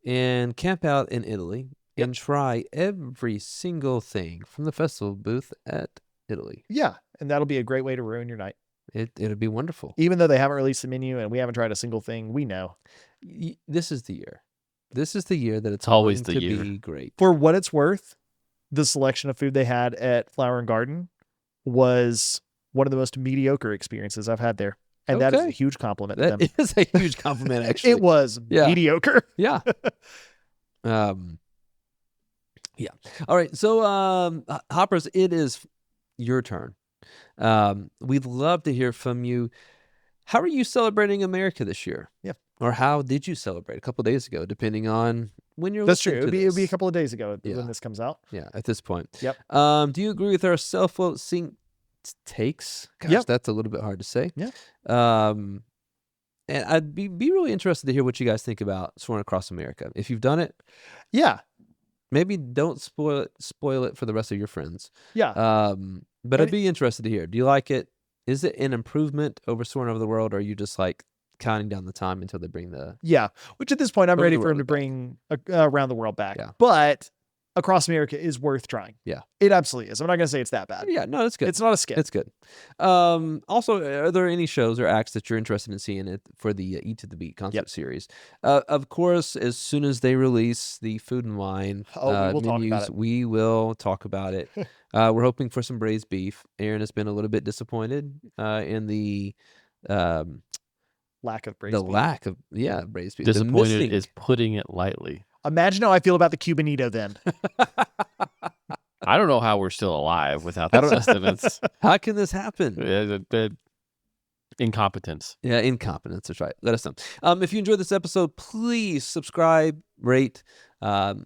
And camp out in Italy and try every single thing from the festival booth at Italy. Yeah. And that'll be a great way to ruin your night. It'll be wonderful. Even though they haven't released the menu and we haven't tried a single thing, we know. This is the year. This is the year that it's always going the to year. be great. For what it's worth, the selection of food they had at Flower and Garden was one of the most mediocre experiences I've had there. And that is a huge compliment to them. That is a huge compliment, actually. It was mediocre. Yeah. Yeah. All right. So, Hoppers, it is your turn. We'd love to hear from you. How are you celebrating America this year? Yeah. Or how did you celebrate a couple of days ago, depending on when you're That's listening true. to It'll be a couple of days ago when this comes out. Yeah, at this point. Yep. Do you agree with our self-vote sync takes? Gosh, that's a little bit hard to say. Yeah. And I'd be really interested to hear what you guys think about Sworn Across America. If you've done it, yeah, maybe don't spoil it for the rest of your friends. Yeah. But I'd be interested to hear. Do you like it? Is it an improvement over Sworn Over the World, or are you just like counting down the time until they bring the... Yeah, which at this point, I'm ready for him to bring Around the World back. Yeah. But Across America is worth trying. Yeah. It absolutely is. I'm not going to say it's that bad. Yeah, no, it's good. It's not a skip. It's good. Also, are there any shows or acts that you're interested in seeing for the Eat to the Beat concert series? Of course, as soon as they release the Food and Wine menus, we will talk about it. We're hoping for some braised beef. Aaron has been a little bit disappointed in the... lack of braised beef. Lack of, braised beef. Disappointed is putting it lightly. Imagine how I feel about the Cubanito then. I don't know how we're still alive without the sustenance. How can this happen? Incompetence. Yeah, incompetence. That's right. Let us know. If you enjoyed this episode, please subscribe, rate,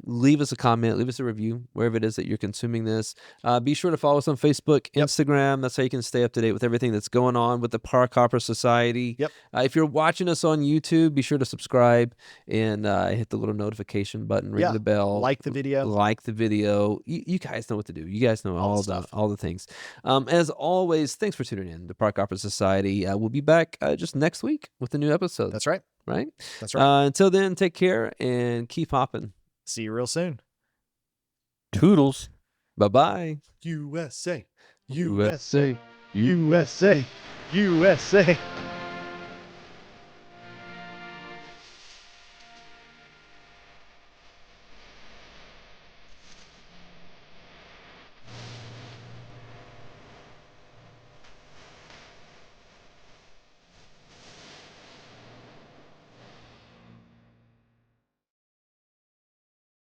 leave us a comment, leave us a review, wherever it is that you're consuming this. Be sure to follow us on Facebook, Instagram. That's how you can stay up to date with everything that's going on with the Park Hopper Society. Yep. If you're watching us on YouTube, be sure to subscribe and hit the little notification button, ring the bell. Like the video. You guys know what to do. You guys know all the things. As always, thanks for tuning in to Park Hopper Society. We'll be back just next week with a new episode. That's right. Right? That's right. Until then, take care and keep hopping. See you real soon. Toodles. Bye-bye. USA, USA. USA, USA.